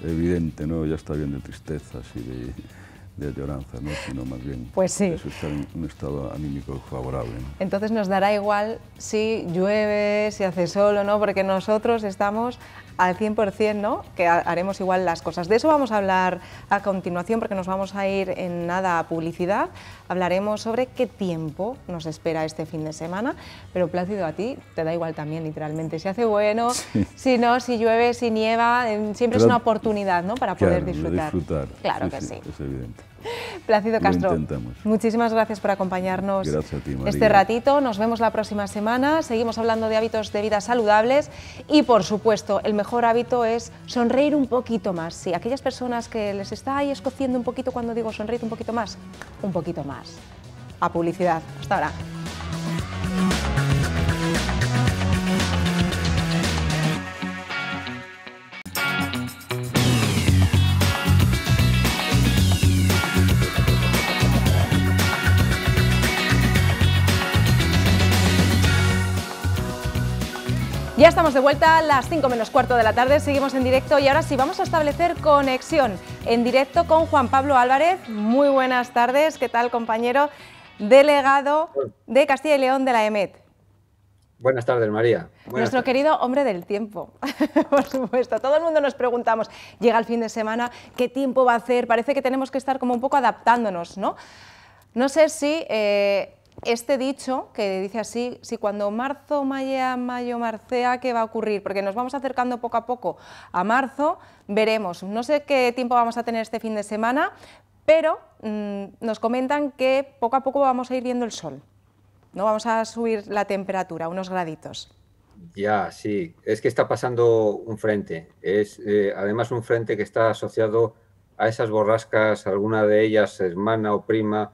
Evidente, ¿no? Ya está bien de tristezas y de añoranza, ¿no? Sino más bien pues sí. Eso está en un estado anímico favorable, ¿no? Entonces nos dará igual si llueve, si hace sol o no, porque nosotros estamos al 100%, ¿no? Que haremos igual las cosas. De eso vamos a hablar a continuación, porque nos vamos a ir en nada a publicidad. Hablaremos sobre qué tiempo nos espera este fin de semana, pero Plácido, a ti te da igual también, literalmente. Si hace bueno, si no, si llueve, si nieva, siempre es una oportunidad, ¿no? Para poder disfrutar. Claro que sí. Es evidente. Plácido Castro, muchísimas gracias por acompañarnos este ratito. Nos vemos la próxima semana. Seguimos hablando de hábitos de vida saludables y, por supuesto, el mejor hábito es sonreír un poquito más. Sí, aquellas personas que les está ahí escociendo un poquito cuando digo sonreír un poquito más. A publicidad. Hasta ahora. Ya estamos de vuelta a las 5 menos cuarto de la tarde, seguimos en directo y ahora sí vamos a establecer conexión en directo con Juan Pablo Álvarez. Muy buenas tardes, ¿qué tal, compañero? Delegado de Castilla y León de la EMET. Buenas tardes, María. Nuestro querido hombre del tiempo, por supuesto. Todo el mundo nos preguntamos, llega el fin de semana, ¿qué tiempo va a hacer? Parece que tenemos que estar como un poco adaptándonos, ¿no? No sé si... este dicho, que dice así, si cuando marzo mallea, mayo marcea, ¿qué va a ocurrir? Porque nos vamos acercando poco a poco a marzo, veremos. No sé qué tiempo vamos a tener este fin de semana, pero nos comentan que poco a poco vamos a ir viendo el sol, ¿no? Vamos a subir la temperatura, unos graditos. Ya, sí, es que está pasando un frente. Es además un frente que está asociado a esas borrascas, alguna de ellas hermana o prima,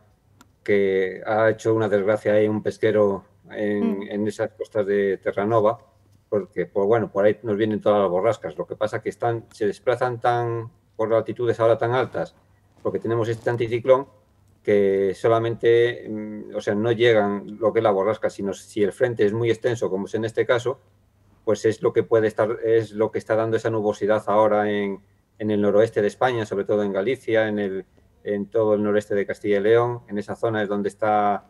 que ha hecho una desgracia ahí un pesquero en esas costas de Terranova, porque pues, bueno, por ahí nos vienen todas las borrascas. Lo que pasa es que se desplazan por latitudes ahora tan altas, porque tenemos este anticiclón, que solamente, o sea, no llegan lo que es la borrasca, sino si el frente es muy extenso, como es en este caso, pues es lo que está dando esa nubosidad ahora en el noroeste de España, sobre todo en Galicia, en todo el noreste de Castilla y León, en esa zona es donde está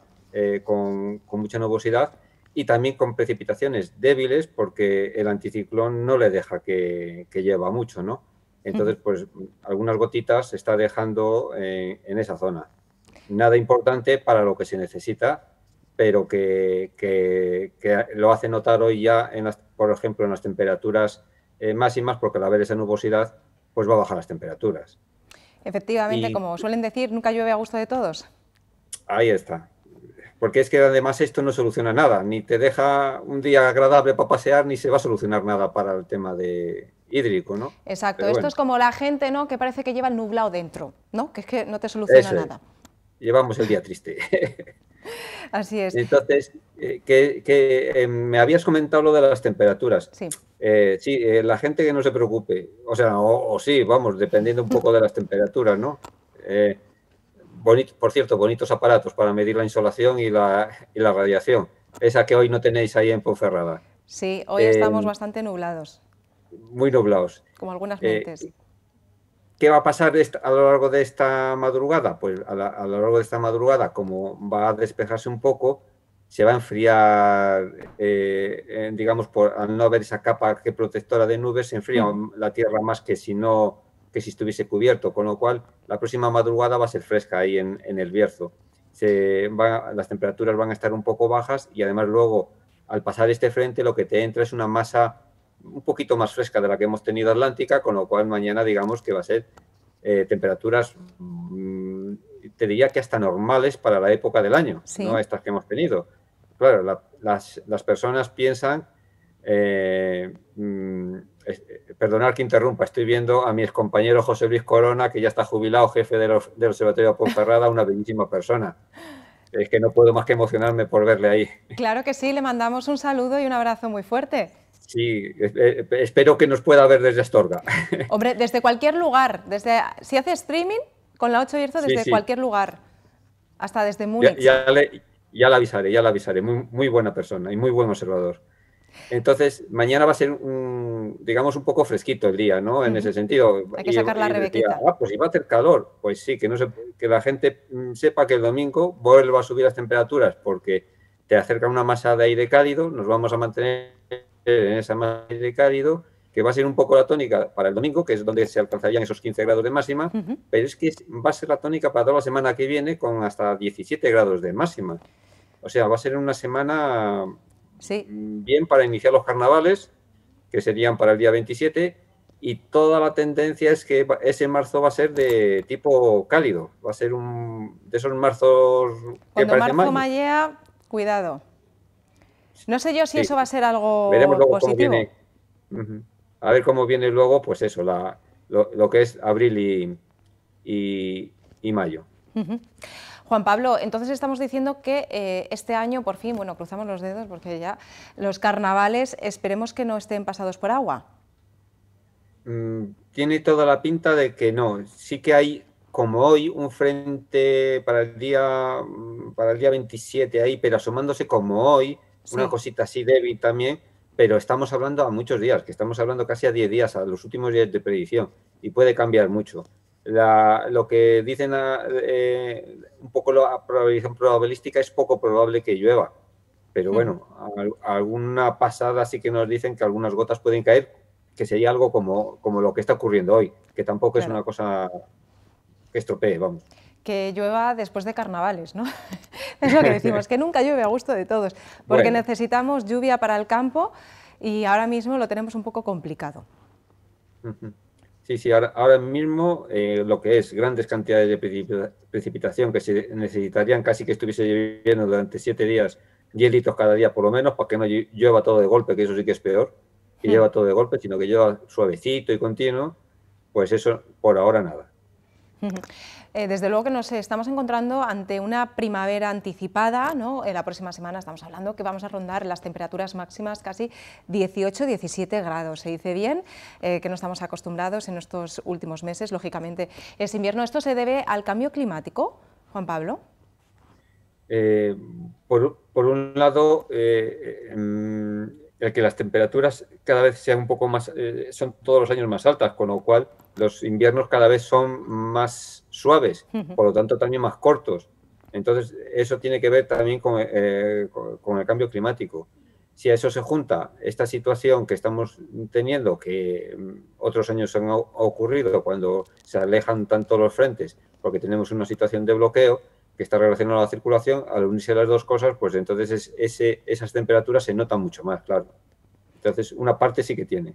con mucha nubosidad y también con precipitaciones débiles porque el anticiclón no le deja que lleva mucho, ¿no? Entonces, pues algunas gotitas se está dejando en esa zona. Nada importante para lo que se necesita, pero que lo hace notar hoy ya, por ejemplo, en las temperaturas máximas, porque al haber esa nubosidad, pues va a bajar las temperaturas. Efectivamente, como suelen decir, nunca llueve a gusto de todos. Ahí está. Porque es que además esto no soluciona nada, ni te deja un día agradable para pasear, ni se va a solucionar nada para el tema hídrico, ¿no? Exacto, esto es como la gente, ¿no?, que parece que lleva el nublado dentro, ¿no? Que es que no te soluciona nada. Llevamos el día triste. Así es. Entonces, me habías comentado lo de las temperaturas. Sí. Sí, la gente que no se preocupe, o sea, o sí, vamos, dependiendo un poco de las temperaturas, ¿no? Por cierto, bonitos aparatos para medir la insolación y la radiación. Esa que hoy no tenéis ahí en Ponferrada. Sí, hoy estamos bastante nublados. Muy nublados. Como algunas mentes. ¿Qué va a pasar a lo largo de esta madrugada? Pues a lo largo de esta madrugada, como va a despejarse un poco, se va a enfriar, digamos, al no haber esa capa protectora de nubes, se enfría la Tierra más que si estuviese cubierto, con lo cual la próxima madrugada va a ser fresca ahí en el Bierzo. Las temperaturas van a estar un poco bajas y además luego, al pasar este frente, lo que te entra es una masa un poquito más fresca de la que hemos tenido atlántica, con lo cual mañana digamos que va a ser temperaturas, te diría que hasta normales para la época del año, sí. No estas que hemos tenido. Claro, las personas piensan, perdonad que interrumpa, estoy viendo a mi excompañero José Luis Corona, que ya está jubilado, jefe del Observatorio de Ponferrada, una bellísima persona. Es que no puedo más que emocionarme por verle ahí. Claro que sí, le mandamos un saludo y un abrazo muy fuerte. Sí, espero que nos pueda ver desde Astorga. Hombre, desde cualquier lugar, si hace streaming con la 8 Bierzo, desde cualquier lugar, hasta desde Múnich. Ya la avisaré, muy buena persona y muy buen observador. Entonces, mañana va a ser, digamos, un poco fresquito el día, ¿no? En ese sentido. Hay que sacar la rebequita. Pues si va a hacer calor, pues sí, que la gente sepa que el domingo vuelva a subir las temperaturas porque te acerca una masa de aire cálido, nos vamos a mantener en esa masa de aire cálido, que va a ser un poco la tónica para el domingo, que es donde se alcanzarían esos 15 grados de máxima, pero es que va a ser la tónica para toda la semana que viene con hasta 17 grados de máxima. O sea, va a ser una semana bien para iniciar los carnavales, que serían para el día 27, y toda la tendencia es que ese marzo va a ser de tipo cálido, va a ser de esos marzos que cuando marzo mallea, cuidado. No sé yo si eso va a ser algo veremos luego positivo. Cómo viene. A ver cómo viene luego, pues eso, lo que es abril y mayo. Juan Pablo, entonces estamos diciendo que este año, por fin, bueno, cruzamos los dedos porque ya los carnavales, esperemos que no estén pasados por agua. Tiene toda la pinta de que no. Sí que hay, como hoy, un frente para el día 27 ahí, pero asomándose como hoy, una cosita así débil también, pero estamos hablando a muchos días, que estamos hablando casi a 10 días, a los últimos días de predicción, y puede cambiar mucho. Lo que dicen un poco la probabilización probabilística es poco probable que llueva, pero bueno, alguna pasada sí que nos dicen que algunas gotas pueden caer, que sería algo como lo que está ocurriendo hoy, que tampoco es una cosa que estropee, vamos. Que llueva después de carnavales, ¿no? Es lo que decimos, que nunca llueve a gusto de todos, porque necesitamos lluvia para el campo y ahora mismo lo tenemos un poco complicado. Sí, ahora mismo lo que es grandes cantidades de precipitación que se necesitarían casi que estuviese lloviendo durante 7 días, 10 litros cada día por lo menos, para que no llueva todo de golpe, que eso sí que es peor, que llueva todo de golpe, sino que llueva suavecito y continuo, pues eso por ahora nada. Desde luego que nos estamos encontrando ante una primavera anticipada, ¿no? La próxima semana estamos hablando que vamos a rondar las temperaturas máximas casi 18-17 grados. Se dice bien que no estamos acostumbrados en estos últimos meses, lógicamente es invierno. ¿Esto se debe al cambio climático, Juan Pablo? Por un lado, el que las temperaturas cada vez sean un poco más, son todos los años más altas, con lo cual los inviernos cada vez son más suaves, por lo tanto también más cortos. Entonces eso tiene que ver también con el cambio climático. Si a eso se junta esta situación que estamos teniendo, que otros años han ocurrido cuando se alejan tanto los frentes, porque tenemos una situación de bloqueo que está relacionada a la circulación, al unirse las dos cosas, pues entonces esas temperaturas se notan mucho más, claro. Entonces, una parte sí que tiene.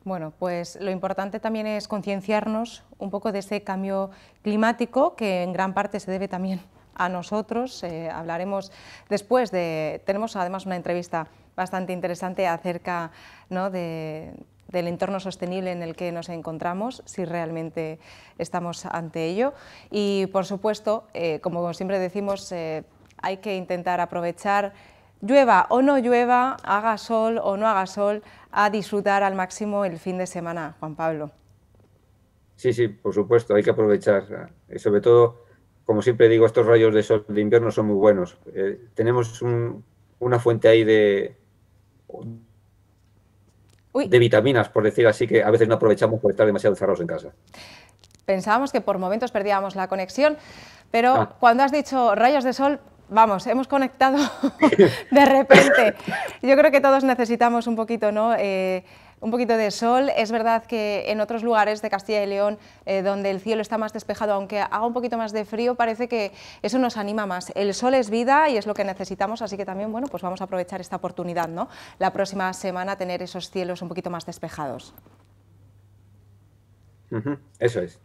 Bueno, pues lo importante también es concienciarnos un poco de ese cambio climático, que en gran parte se debe también a nosotros. Hablaremos después tenemos además una entrevista bastante interesante acerca, ¿no?, del entorno sostenible en el que nos encontramos, si realmente estamos ante ello. Y, por supuesto, como siempre decimos, hay que intentar aprovechar, llueva o no llueva, haga sol o no haga sol, a disfrutar al máximo el fin de semana, Juan Pablo. Sí, sí, por supuesto, hay que aprovechar. Y sobre todo, como siempre digo, estos rayos de sol de invierno son muy buenos. Tenemos una fuente ahí de vitaminas, por decir así, que a veces no aprovechamos por estar demasiado encerrados en casa. Pensábamos que por momentos perdíamos la conexión, pero cuando has dicho rayos de sol, vamos, hemos conectado de repente. Yo creo que todos necesitamos un poquito, ¿no? Un poquito de sol. Es verdad que en otros lugares de Castilla y León, donde el cielo está más despejado, aunque haga un poquito más de frío, parece que eso nos anima más. El sol es vida y es lo que necesitamos, así que también, bueno, pues vamos a aprovechar esta oportunidad, ¿no? La próxima semana tener esos cielos un poquito más despejados. Eso es.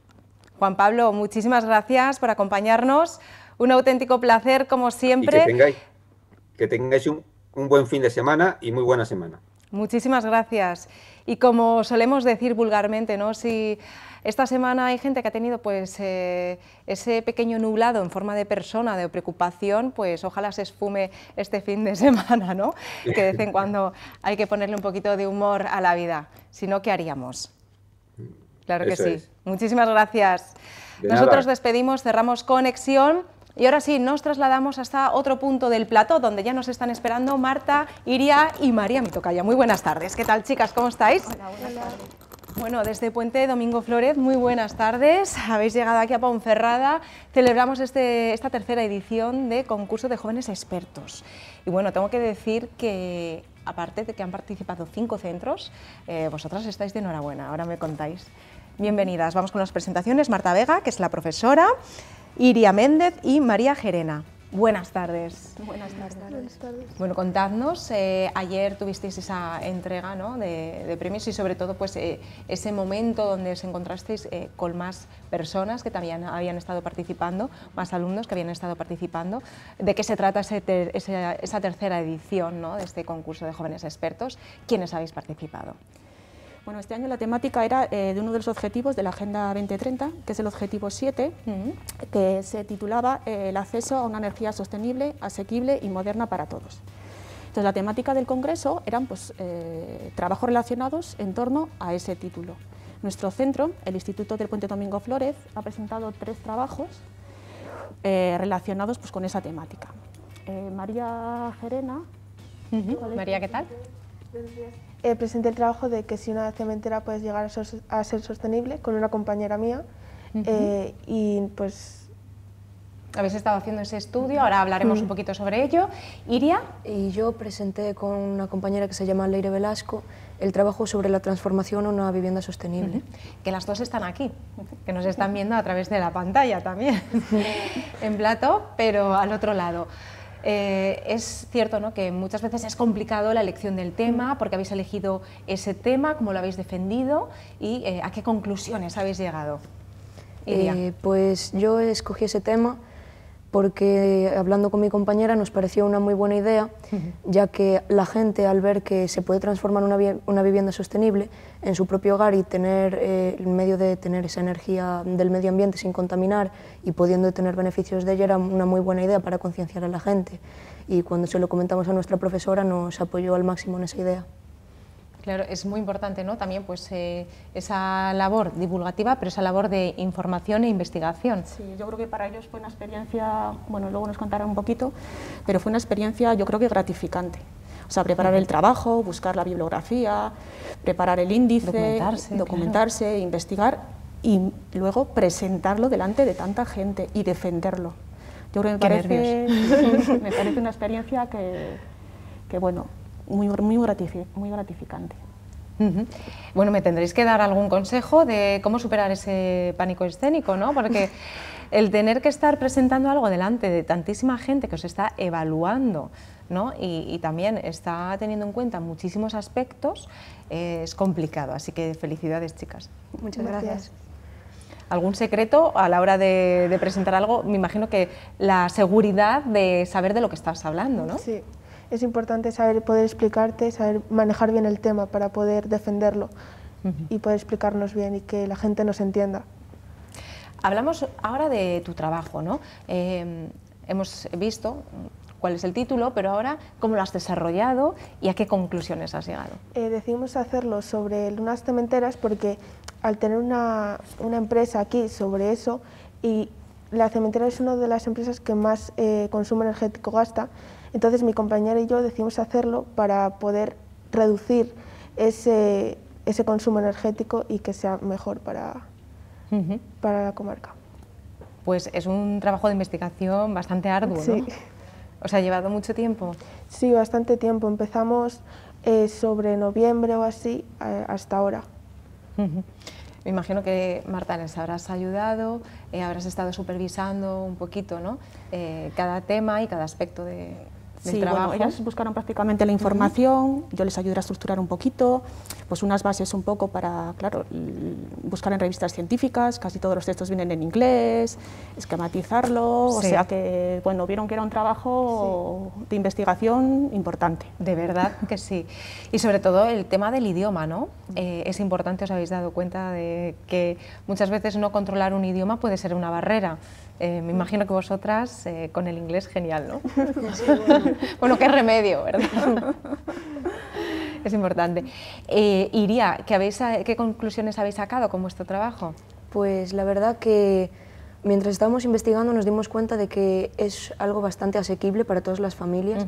Juan Pablo, muchísimas gracias por acompañarnos. Un auténtico placer, como siempre. Y que tengáis un buen fin de semana y muy buena semana. Muchísimas gracias. Y como solemos decir vulgarmente, ¿no? Si esta semana hay gente que ha tenido pues, ese pequeño nublado en forma de persona, de preocupación, pues ojalá se esfume este fin de semana, ¿no? Que de vez en cuando hay que ponerle un poquito de humor a la vida. Si no, ¿qué haríamos? Claro que sí. Muchísimas gracias. Nosotros despedimos, cerramos conexión. Y ahora sí, nos trasladamos hasta otro punto del plató, donde ya nos están esperando Marta, Iria y María, mi tocaya. Muy buenas tardes. ¿Qué tal, chicas? ¿Cómo estáis? Hola, buenas tardes. Bueno, desde Puente Domingo Flórez, muy buenas tardes. Habéis llegado aquí a Ponferrada. Celebramos esta tercera edición de concurso de jóvenes expertos. Y bueno, tengo que decir que, aparte de que han participado 5 centros, vosotras estáis de enhorabuena. Ahora me contáis. Bienvenidas. Vamos con las presentaciones. Marta Vega, que es la profesora, Iria Méndez y María Gerena. Buenas tardes. Buenas tardes. Bueno, contadnos, ayer tuvisteis esa entrega, ¿no? de premios y sobre todo pues, ese momento donde os encontrasteis con más personas que también habían estado participando, más alumnos que habían estado participando. ¿De qué se trata esa tercera edición, ¿no? de este concurso de jóvenes expertos? ¿Quiénes habéis participado? Bueno, este año la temática era de uno de los objetivos de la Agenda 2030, que es el objetivo 7, que se titulaba el acceso a una energía sostenible, asequible y moderna para todos. Entonces, la temática del congreso eran pues, trabajos relacionados en torno a ese título. Nuestro centro, el Instituto del Puente Domingo Flórez, ha presentado 3 trabajos relacionados pues, con esa temática. María Gerena. María, ¿qué tal? Presenté el trabajo de que si una cementera puede llegar a ser sostenible con una compañera mía y pues... Habéis estado haciendo ese estudio, ahora hablaremos un poquito sobre ello. Iria. Y yo presenté con una compañera que se llama Leire Velasco el trabajo sobre la transformación a una vivienda sostenible. Que las dos están aquí, que nos están viendo a través de la pantalla también, en plató, pero al otro lado. Es cierto, ¿no? que muchas veces es complicado la elección del tema, porque habéis elegido ese tema, cómo lo habéis defendido y a qué conclusiones habéis llegado. Pues yo escogí ese tema porque hablando con mi compañera nos pareció una muy buena idea, ya que la gente al ver que se puede transformar una vivienda sostenible en su propio hogar y tener el medio de tener esa energía del medio ambiente sin contaminar y pudiendo tener beneficios de ella, era una muy buena idea para concienciar a la gente. Y cuando se lo comentamos a nuestra profesora nos apoyó al máximo en esa idea. Claro, es muy importante, ¿no? También pues, esa labor divulgativa, pero esa labor de información e investigación. Sí, yo creo que para ellos fue una experiencia, bueno, luego nos contarán un poquito, pero fue una experiencia yo creo que gratificante. O sea, preparar el trabajo, buscar la bibliografía, preparar el índice, documentarse, investigar y luego presentarlo delante de tanta gente y defenderlo. Yo creo que me parece una experiencia que bueno, muy gratificante. Bueno, me tendréis que dar algún consejo de cómo superar ese pánico escénico, ¿no? Porque el tener que estar presentando algo delante de tantísima gente que os está evaluando, ¿no? y también está teniendo en cuenta muchísimos aspectos, es complicado, así que felicidades, chicas. Muchas gracias. ¿Algún secreto a la hora de presentar algo? Me imagino que la seguridad de saber de lo que estás hablando, ¿no? Sí. Es importante poder explicarte, saber manejar bien el tema para poder defenderlo y poder explicarnos bien y que la gente nos entienda. Hablamos ahora de tu trabajo, ¿no? hemos visto cuál es el título, pero ahora, ¿cómo lo has desarrollado y a qué conclusiones has llegado? Decidimos hacerlo sobre lunas cementeras porque al tener una empresa aquí sobre eso, y la cementera es una de las empresas que más consumo energético gasta, entonces mi compañera y yo decidimos hacerlo para poder reducir ese consumo energético y que sea mejor para la comarca. Pues es un trabajo de investigación bastante arduo, sí. ¿no? ¿Os ha llevado mucho tiempo? Sí, bastante tiempo. Empezamos sobre noviembre o así hasta ahora. Me imagino que, Marta, les habrás ayudado, habrás estado supervisando un poquito, ¿no? Cada tema y cada aspecto del trabajo. Bueno, ellas buscaron prácticamente la información, yo les ayudé a estructurar un poquito, pues unas bases un poco para, claro, buscar en revistas científicas, casi todos los textos vienen en inglés, esquematizarlo, o sea que, bueno, vieron que era un trabajo de investigación importante. De verdad que sí. Y sobre todo el tema del idioma, ¿no? Es importante, os habéis dado cuenta de que muchas veces no controlar un idioma puede ser una barrera. Me imagino que vosotras con el inglés genial, ¿no? Sí, bueno, qué remedio, ¿verdad? Es importante. Iria, ¿qué conclusiones habéis sacado con vuestro trabajo? Pues la verdad que mientras estábamos investigando nos dimos cuenta de que es algo bastante asequible para todas las familias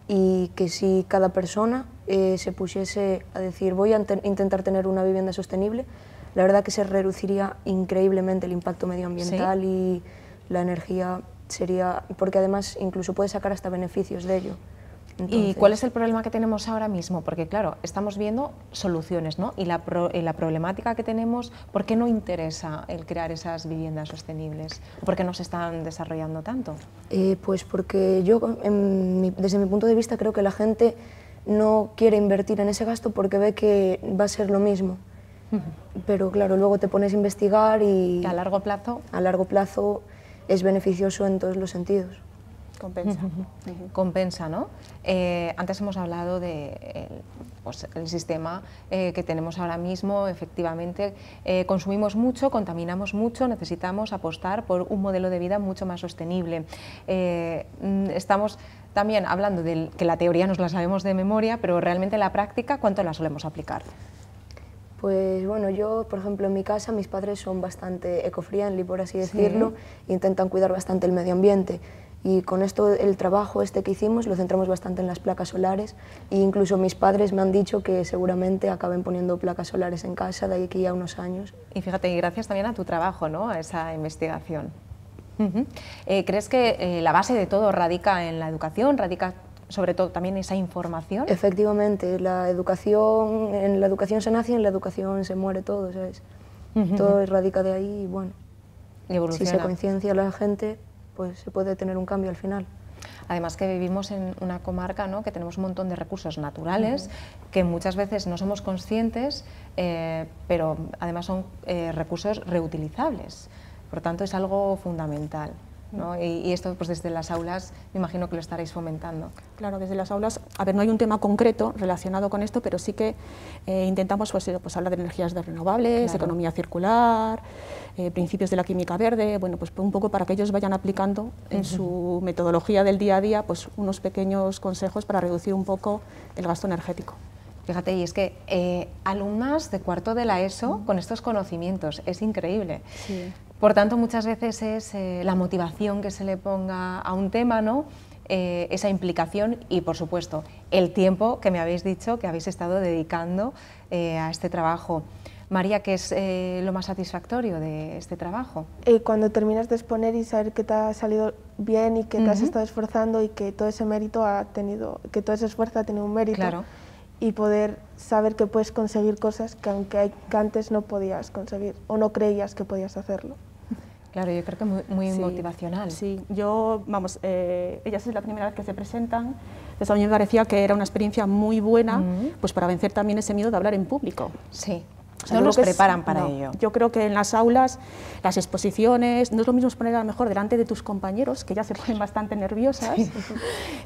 y que si cada persona se pusiese a decir voy a intentar tener una vivienda sostenible, la verdad que se reduciría increíblemente el impacto medioambiental y la energía sería, porque además incluso puedes sacar hasta beneficios de ello. Entonces, ¿y cuál es el problema que tenemos ahora mismo? Porque claro, estamos viendo soluciones, ¿no? Y la problemática que tenemos, ¿por qué no interesa el crear esas viviendas sostenibles? ¿Por qué no se están desarrollando tanto? Pues porque yo, desde mi punto de vista, creo que la gente no quiere invertir en ese gasto porque ve que va a ser lo mismo. Pero claro, luego te pones a investigar y a largo plazo es beneficioso en todos los sentidos. Compensa. Compensa, ¿no? Antes hemos hablado de pues, el sistema que tenemos ahora mismo. Efectivamente, consumimos mucho, contaminamos mucho, necesitamos apostar por un modelo de vida mucho más sostenible. Estamos también hablando de que la teoría nos la sabemos de memoria, pero realmente en la práctica, ¿cuánto la solemos aplicar? Pues bueno, yo, por ejemplo, en mi casa, mis padres son bastante eco-friendly, por así decirlo, intentan cuidar bastante el medio ambiente. Y con esto, el trabajo que hicimos, lo centramos bastante en las placas solares, e incluso mis padres me han dicho que seguramente acaben poniendo placas solares en casa de aquí a unos años. Y fíjate, y gracias también a tu trabajo, ¿no? A esa investigación. ¿Crees que la base de todo radica en la educación, radica sobre todo también esa información? Efectivamente, en la educación se nace y en la educación se muere todo, ¿sabes? Todo radica de ahí y bueno, si se conciencia a la gente, pues se puede tener un cambio al final. Además que vivimos en una comarca, ¿no?, que tenemos un montón de recursos naturales que muchas veces no somos conscientes, pero además son recursos reutilizables, por tanto es algo fundamental, ¿no? Y esto pues desde las aulas me imagino que lo estaréis fomentando. Claro, desde las aulas, a ver, no hay un tema concreto relacionado con esto, pero sí que intentamos pues hablar de energías renovables, economía circular, principios de la química verde, bueno, pues un poco para que ellos vayan aplicando en su metodología del día a día pues unos pequeños consejos para reducir un poco el gasto energético. Fíjate, y es que alumnas de cuarto de la ESO con estos conocimientos, es increíble. Sí. Por tanto, muchas veces es la motivación que se le ponga a un tema, ¿no? Esa implicación y, por supuesto, el tiempo que me habéis dicho que habéis estado dedicando a este trabajo. María, ¿qué es lo más satisfactorio de este trabajo? Cuando terminas de exponer y saber que te ha salido bien y que te has estado esforzando y que todo ese mérito ha tenido, que todo ese esfuerzo ha tenido un mérito. Claro. Y poder saber que puedes conseguir cosas que que antes no podías conseguir o no creías que podías hacerlo. Claro, yo creo que muy motivacional. Sí, yo, vamos, ellas es la primera vez que se presentan, entonces a mí me parecía que era una experiencia muy buena pues para vencer también ese miedo de hablar en público. Sí. O sea, no nos preparan para ello. Yo creo que en las aulas, las exposiciones, no es lo mismo exponer a lo mejor delante de tus compañeros, que ya se ponen bastante nerviosas,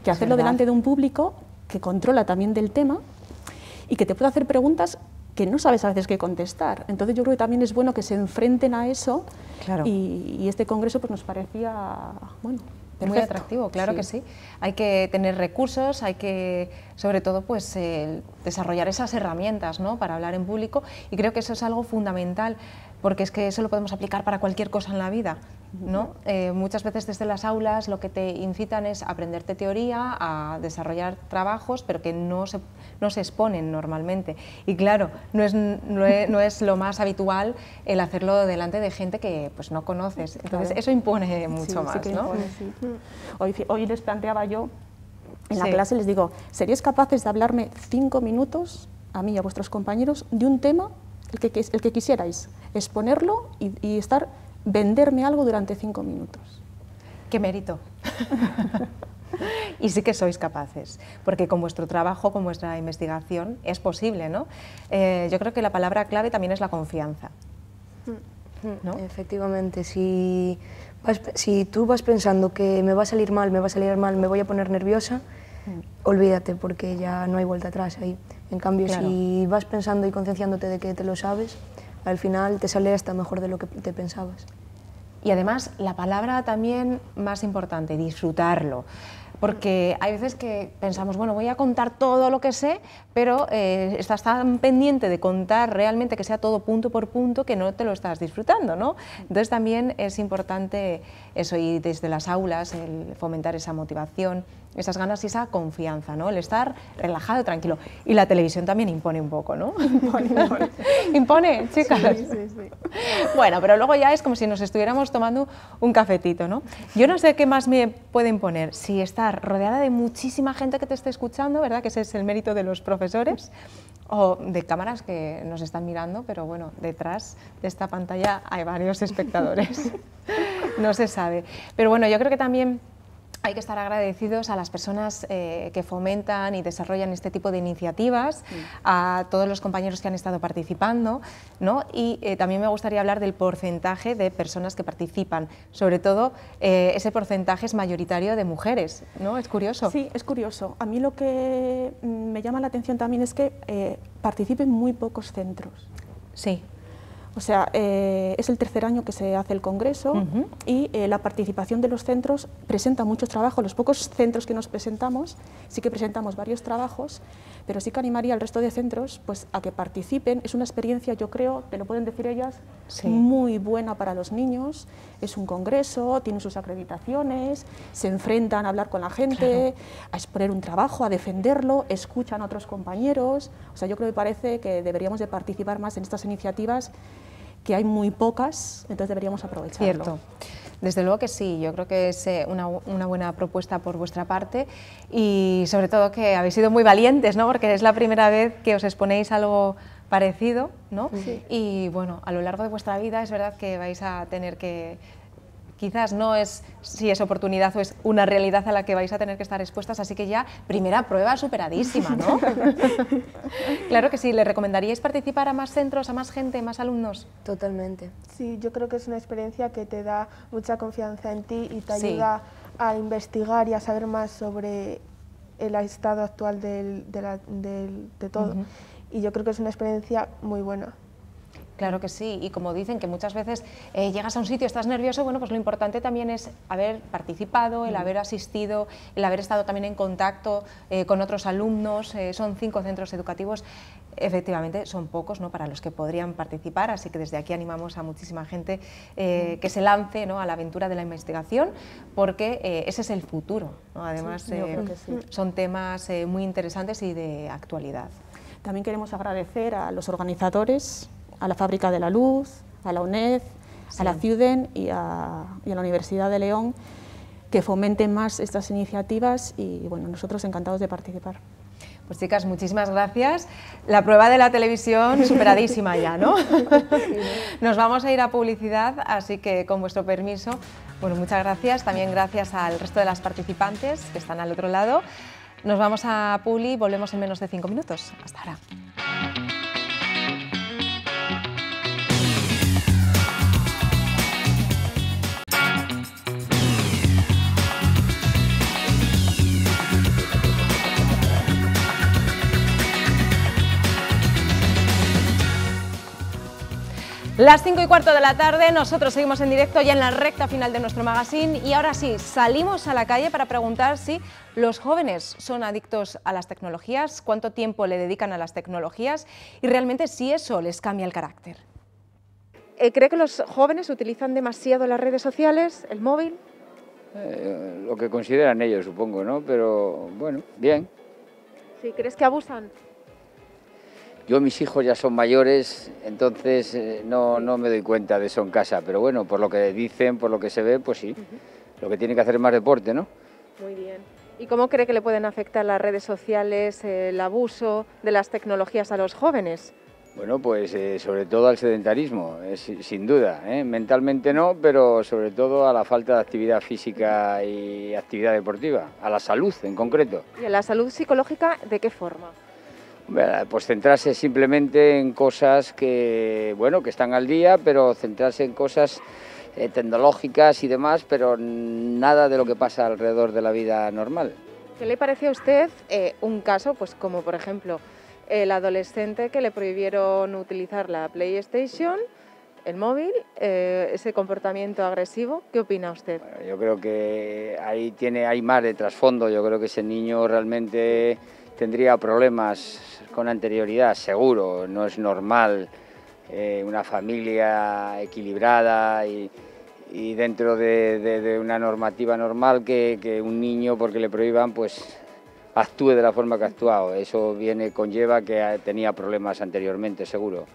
que hacerlo delante de un público que controla también del tema y que te puede hacer preguntas que no sabes a veces qué contestar. Entonces yo creo que también es bueno que se enfrenten a eso y este congreso pues nos parecía, bueno, Muy atractivo, claro que sí. Hay que tener recursos, hay que, sobre todo, pues desarrollar esas herramientas, ¿no?, para hablar en público, y creo que eso es algo fundamental, porque es que eso lo podemos aplicar para cualquier cosa en la vida, ¿no? Muchas veces desde las aulas lo que te incitan es a aprenderte teoría, a desarrollar trabajos, pero que no se exponen normalmente. Y claro, no es lo más habitual el hacerlo delante de gente que pues no conoces. Entonces eso impone mucho más, que ¿no? Impone, sí. Hoy les planteaba yo en la clase, les digo, ¿seríais capaces de hablarme 5 minutos, a mí y a vuestros compañeros, de un tema, el que quisierais, exponerlo y venderme algo durante 5 minutos? ¡Qué mérito! Y sí que sois capaces, porque con vuestro trabajo, con vuestra investigación, es posible, ¿no? Yo creo que la palabra clave también es la confianza, ¿no? Efectivamente, si tú vas pensando que me va a salir mal, me voy a poner nerviosa, olvídate, porque ya no hay vuelta atrás ahí. En cambio, si vas pensando y concienciándote de que te lo sabes, al final te sale hasta mejor de lo que te pensabas. Y además, la palabra también más importante, disfrutarlo. Porque hay veces que pensamos, bueno, voy a contar todo lo que sé, pero estás tan pendiente de contar realmente que sea todo punto por punto que no te lo estás disfrutando, ¿no? Entonces también es importante eso, y desde las aulas, el fomentar esa motivación, esas ganas y esa confianza, ¿no? El estar relajado, tranquilo. Y la televisión también impone un poco, ¿no? ¿Impone, chicas? Sí. Bueno, pero luego ya es como si nos estuviéramos tomando un cafetito, ¿no? Yo no sé qué más me puede imponer, si estar rodeada de muchísima gente que te esté escuchando, ¿verdad?, que ese es el mérito de los profesores, o de cámaras que nos están mirando, pero bueno, detrás de esta pantalla hay varios espectadores. No se sabe. Pero bueno, yo creo que también hay que estar agradecidos a las personas que fomentan y desarrollan este tipo de iniciativas, a todos los compañeros que han estado participando, ¿no? Y también me gustaría hablar del porcentaje de personas que participan, sobre todo ese porcentaje es mayoritario de mujeres, ¿no? Es curioso. Sí, es curioso. A mí lo que me llama la atención también es que participen muy pocos centros. Sí. O sea, es el tercer año que se hace el congreso y la participación de los centros presenta muchos trabajos. Los pocos centros que nos presentamos, sí que presentamos varios trabajos, pero sí que animaría al resto de centros pues, a que participen. Es una experiencia, yo creo, te lo pueden decir ellas, muy buena para los niños. Es un congreso, tienen sus acreditaciones, se enfrentan a hablar con la gente, a exponer un trabajo, a defenderlo, escuchan a otros compañeros. O sea, yo creo que parece que deberíamos de participar más en estas iniciativas, que hay muy pocas, entonces deberíamos aprovecharlo. Cierto. Desde luego que sí, yo creo que es una buena propuesta por vuestra parte y sobre todo que habéis sido muy valientes, ¿no? Porque es la primera vez que os exponéis algo parecido, ¿no? Sí. Y bueno, a lo largo de vuestra vida es verdad que vais a tener que, quizás no es si es oportunidad o es una realidad a la que vais a tener que estar expuestas, así que ya primera prueba superadísima, ¿no? Claro que sí. ¿Le recomendaríais participar a más centros, a más gente, más alumnos? Totalmente. Sí, yo creo que es una experiencia que te da mucha confianza en ti y te ayuda a investigar y a saber más sobre el estado actual de todo. Y yo creo que es una experiencia muy buena. Claro que sí, y como dicen que muchas veces llegas a un sitio, estás nervioso, bueno, pues lo importante también es haber participado, el haber asistido, el haber estado también en contacto con otros alumnos. Son 5 centros educativos, efectivamente son pocos, ¿no?, para los que podrían participar, así que desde aquí animamos a muchísima gente que se lance, ¿no?, a la aventura de la investigación, porque ese es el futuro, ¿no? Además yo creo que sí. Son temas muy interesantes y de actualidad. También queremos agradecer a los organizadores, a la Fábrica de la Luz, a la UNED, a la CIUDEN y a la Universidad de León, que fomenten más estas iniciativas y bueno, nosotros encantados de participar. Pues chicas, muchísimas gracias. La prueba de la televisión superadísima ya, ¿no? Nos vamos a ir a publicidad, así que con vuestro permiso, bueno, muchas gracias. También gracias al resto de las participantes que están al otro lado. Nos vamos a Publi y volvemos en menos de 5 minutos. Hasta ahora. Las 5:15 de la tarde, nosotros seguimos en directo ya en la recta final de nuestro magazine y ahora sí, salimos a la calle para preguntar si los jóvenes son adictos a las tecnologías, cuánto tiempo le dedican a las tecnologías y realmente si eso les cambia el carácter. ¿Cree que los jóvenes utilizan demasiado las redes sociales, el móvil? Lo que consideran ellos, supongo, ¿no? Pero bueno, bien. ¿Sí? ¿Crees que abusan? Yo, mis hijos ya son mayores, entonces no me doy cuenta de eso en casa, pero bueno, por lo que dicen, por lo que se ve, pues sí. Lo que tienen que hacer es más deporte, ¿no? Muy bien. ¿Y cómo cree que le pueden afectar las redes sociales, el abuso de las tecnologías a los jóvenes? Bueno, pues sobre todo al sedentarismo, sin duda, mentalmente no, pero sobre todo a la falta de actividad física y actividad deportiva, a la salud en concreto. ¿Y a la salud psicológica de qué forma? Pues centrarse simplemente en cosas que, bueno, que están al día, pero centrarse en cosas tecnológicas y demás, pero nada de lo que pasa alrededor de la vida normal. ¿Qué le parece a usted un caso, pues como por ejemplo el adolescente que le prohibieron utilizar la PlayStation, el móvil, ese comportamiento agresivo? ¿Qué opina usted? Bueno, yo creo que hay más de trasfondo. Yo creo que ese niño realmente tendría problemas con anterioridad, seguro. No es normal una familia equilibrada y dentro de una normativa normal que un niño, porque le prohíban, pues actúe de la forma que ha actuado. Eso conlleva que tenía problemas anteriormente, seguro.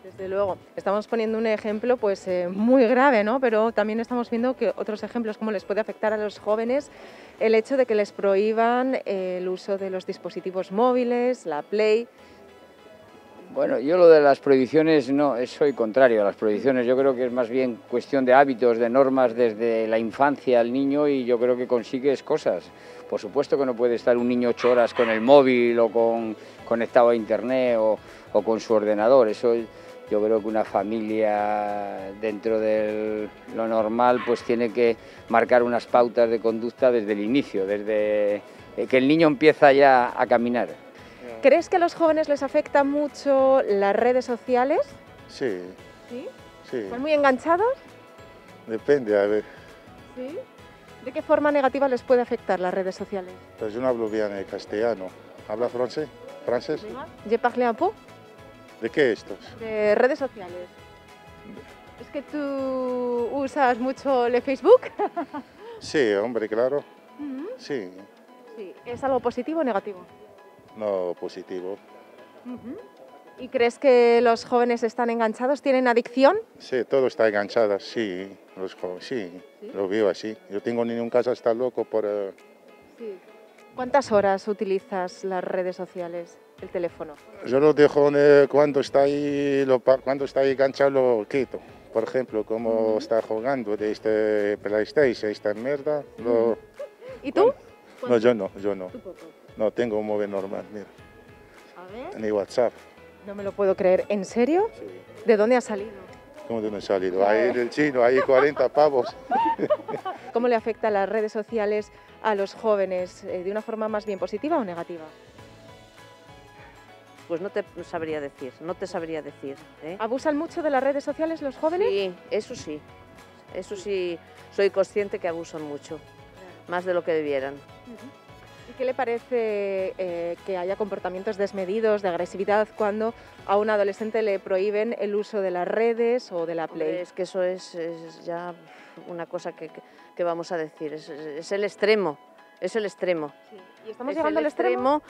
Desde luego. Estamos poniendo un ejemplo pues muy grave, ¿no? Pero también estamos viendo que otros ejemplos, cómo les puede afectar a los jóvenes el hecho de que les prohíban el uso de los dispositivos móviles, la Play. Bueno, yo lo de las prohibiciones no, soy contrario a las prohibiciones. Yo creo que es más bien cuestión de hábitos, de normas desde la infancia al niño y yo creo que consigues cosas. Por supuesto que no puede estar un niño 8 horas con el móvil o conectado a internet o con su ordenador. Eso yo creo que una familia dentro de lo normal pues tiene que marcar unas pautas de conducta desde el inicio, desde que el niño empieza ya a caminar. ¿Crees que a los jóvenes les afectan mucho las redes sociales? Sí. ¿Sí? Sí. ¿Están muy enganchados? Depende, a ver. ¿Sí? ¿De qué forma negativa les puede afectar las redes sociales? Pues yo no hablo bien castellano. ¿Habla francés? ¿Francés? Je parle un peu. ¿De qué estos? De redes sociales. ¿Es que tú usas mucho el Facebook? Sí, hombre, claro. Sí. Sí. ¿Es algo positivo o negativo? No, positivo. ¿Y crees que los jóvenes están enganchados? ¿Tienen adicción? Sí, todo está enganchado, sí. Los jóvenes, sí, lo veo así. Yo tengo un niño en casa, está loco por... Sí. ¿Cuántas horas utilizas las redes sociales, el teléfono? Yo lo dejo cuando está ahí enganchado, lo quito. Por ejemplo, como está jugando de este PlayStation, esta mierda. ¿Y tú? No, yo no. ¿Tú poco? No, tengo un móvil normal, mira. A ver. Ni WhatsApp. No me lo puedo creer. ¿En serio? Sí. ¿De dónde ha salido? ¿Cómo de dónde ha salido? Ahí del chino, ahí 40 pavos. ¿Cómo le afectan las redes sociales a los jóvenes? ¿De una forma más bien positiva o negativa? Pues no te sabría decir, ¿eh? ¿Abusan mucho de las redes sociales los jóvenes? Sí, eso sí, soy consciente que abusan mucho, más de lo que debieran. ¿Y qué le parece que haya comportamientos desmedidos, de agresividad, cuando a un adolescente le prohíben el uso de las redes o de la Play? Hombre, es que eso es ya una cosa que vamos a decir, es el extremo, es el extremo. Sí. ¿Y estamos llegando al extremo?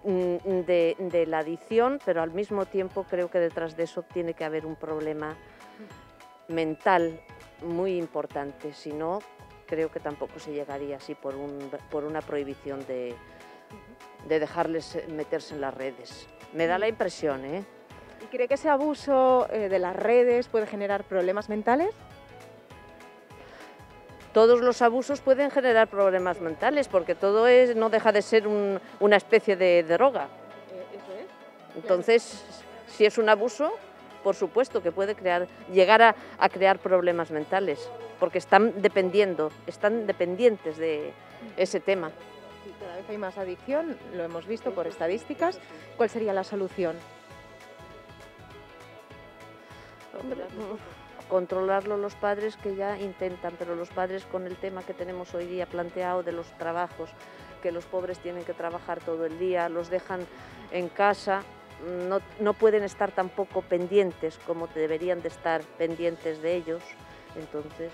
De la adicción, pero al mismo tiempo creo que detrás de eso tiene que haber un problema mental muy importante, si no creo que tampoco se llegaría así por una prohibición de dejarles meterse en las redes. Me da la impresión, ¿eh? ¿Y cree que ese abuso de las redes puede generar problemas mentales? Todos los abusos pueden generar problemas mentales, porque todo no deja de ser una especie de droga. Eso es. Entonces, si es un abuso, por supuesto que puede llegar a crear problemas mentales, porque están dependientes de ese tema. Sí, cada vez hay más adicción, lo hemos visto por estadísticas. ¿Cuál sería la solución? Controlarlo los padres, que ya intentan, pero los padres, con el tema que tenemos hoy día planteado de los trabajos, que los pobres tienen que trabajar todo el día, los dejan en casa, no pueden estar tampoco pendientes como deberían de estar pendientes de ellos. Entonces,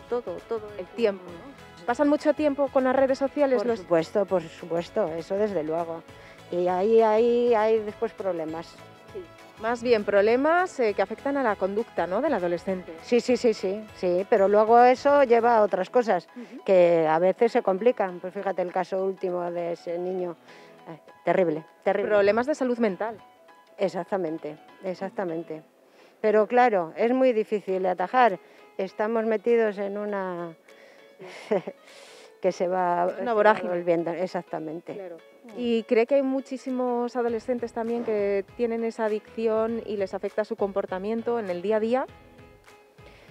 todo el tiempo, ¿no? ¿Pasan mucho tiempo con las redes sociales? Por supuesto, eso desde luego. Y ahí hay después problemas. Sí. Más bien problemas que afectan a la conducta, ¿no?, del adolescente. Sí, pero luego eso lleva a otras cosas que a veces se complican. Pues fíjate el caso último de ese niño, terrible. Problemas de salud mental. Exactamente. Pero claro, es muy difícil de atajar. Estamos metidos en una que se va una vorágine volviendo, exactamente. Claro. ¿Y cree que hay muchísimos adolescentes también que tienen esa adicción y les afecta su comportamiento en el día a día?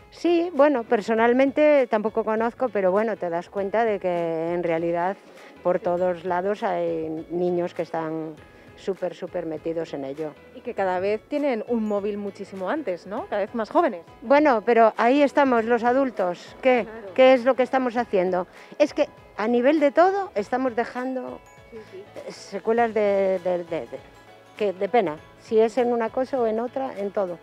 Sí, bueno, personalmente tampoco conozco, pero bueno, te das cuenta de que en realidad por todos lados hay niños que están súper metidos en ello. Y que cada vez tienen un móvil muchísimo antes, ¿no? Cada vez más jóvenes. Bueno, pero ahí estamos los adultos. ¿Qué es lo que estamos haciendo? Es que a nivel de todo estamos dejando secuelas de pena. Si es en una cosa o en otra, en todo.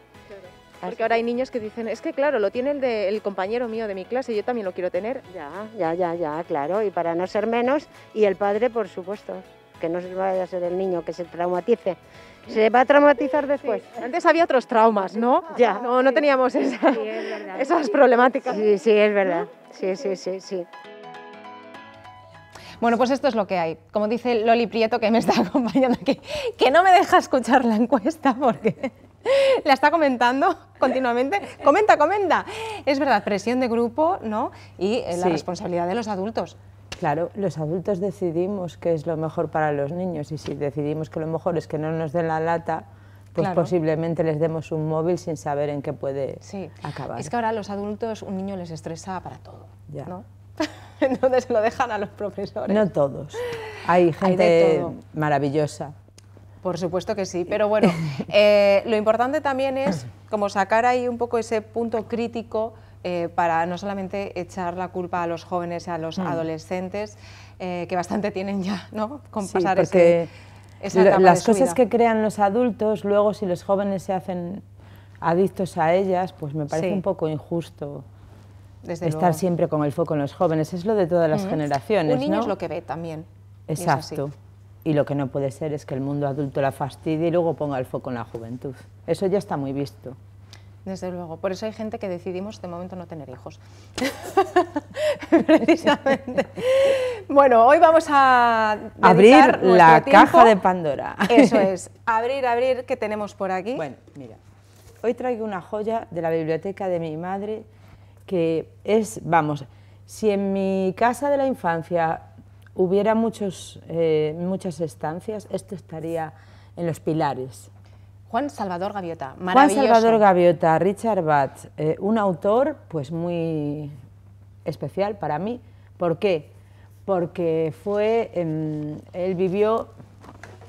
Porque ahora hay niños que dicen, es que claro, lo tiene el compañero mío de mi clase, yo también lo quiero tener. Ya, claro, y para no ser menos, y el padre, por supuesto, que no se vaya a ser el niño que se traumatice. Se va a traumatizar después. Sí. Antes había otros traumas, ¿no? Ya. No teníamos esas problemáticas. Sí, es verdad. Sí. Bueno, pues esto es lo que hay. Como dice Loli Prieto, que me está acompañando aquí, que no me deja escuchar la encuesta porque la está comentando continuamente. Comenta. Es verdad, presión de grupo, ¿no? Y la responsabilidad de los adultos. Claro, los adultos decidimos qué es lo mejor para los niños y si decidimos que lo mejor es que no nos den la lata, pues posiblemente les demos un móvil sin saber en qué puede acabar. Es que ahora a los adultos un niño les estresa para todo, ya. ¿no? Entonces lo dejan a los profesores. No todos, hay gente maravillosa. Por supuesto que sí, pero bueno, lo importante también es como sacar ahí un poco ese punto crítico para no solamente echar la culpa a los jóvenes y a los adolescentes, que bastante tienen ya, ¿no?, con pasar esa etapa las de su cosas vida. que crean los adultos, luego si los jóvenes se hacen adictos a ellas, pues me parece un poco injusto estar siempre con el foco en los jóvenes. Es lo de todas las generaciones, Un niño ¿no? es lo que ve también. Exacto. Y lo que no puede ser es que el mundo adulto la fastidie y luego ponga el foco en la juventud. Eso ya está muy visto. Desde luego, por eso hay gente que decidimos de momento no tener hijos. Precisamente. Bueno, hoy vamos a abrir la caja de Pandora. Eso es, abrir, ¿qué tenemos por aquí? Bueno, mira, hoy traigo una joya de la biblioteca de mi madre que es, vamos, si en mi casa de la infancia hubiera muchas estancias, esto estaría en Los Pilares. Juan Salvador Gaviota, maravilloso. Juan Salvador Gaviota, Richard Bach, un autor pues muy especial para mí. ¿Por qué? Porque él vivió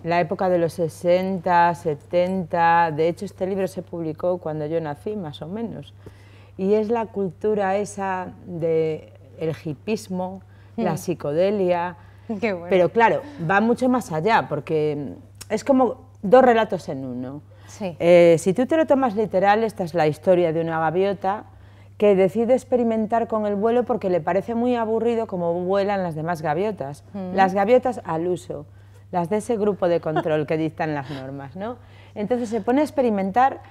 la época de los 60, 70, de hecho este libro se publicó cuando yo nací, más o menos, y es la cultura esa del hipismo, la psicodelia, Qué bueno. Pero claro, va mucho más allá, porque es como dos relatos en uno. Sí. Si tú te lo tomas literal, esta es la historia de una gaviota que decide experimentar con el vuelo porque le parece muy aburrido como vuelan las demás gaviotas. Las gaviotas al uso, las de ese grupo de control que dictan las normas, ¿no? Entonces se pone a experimentar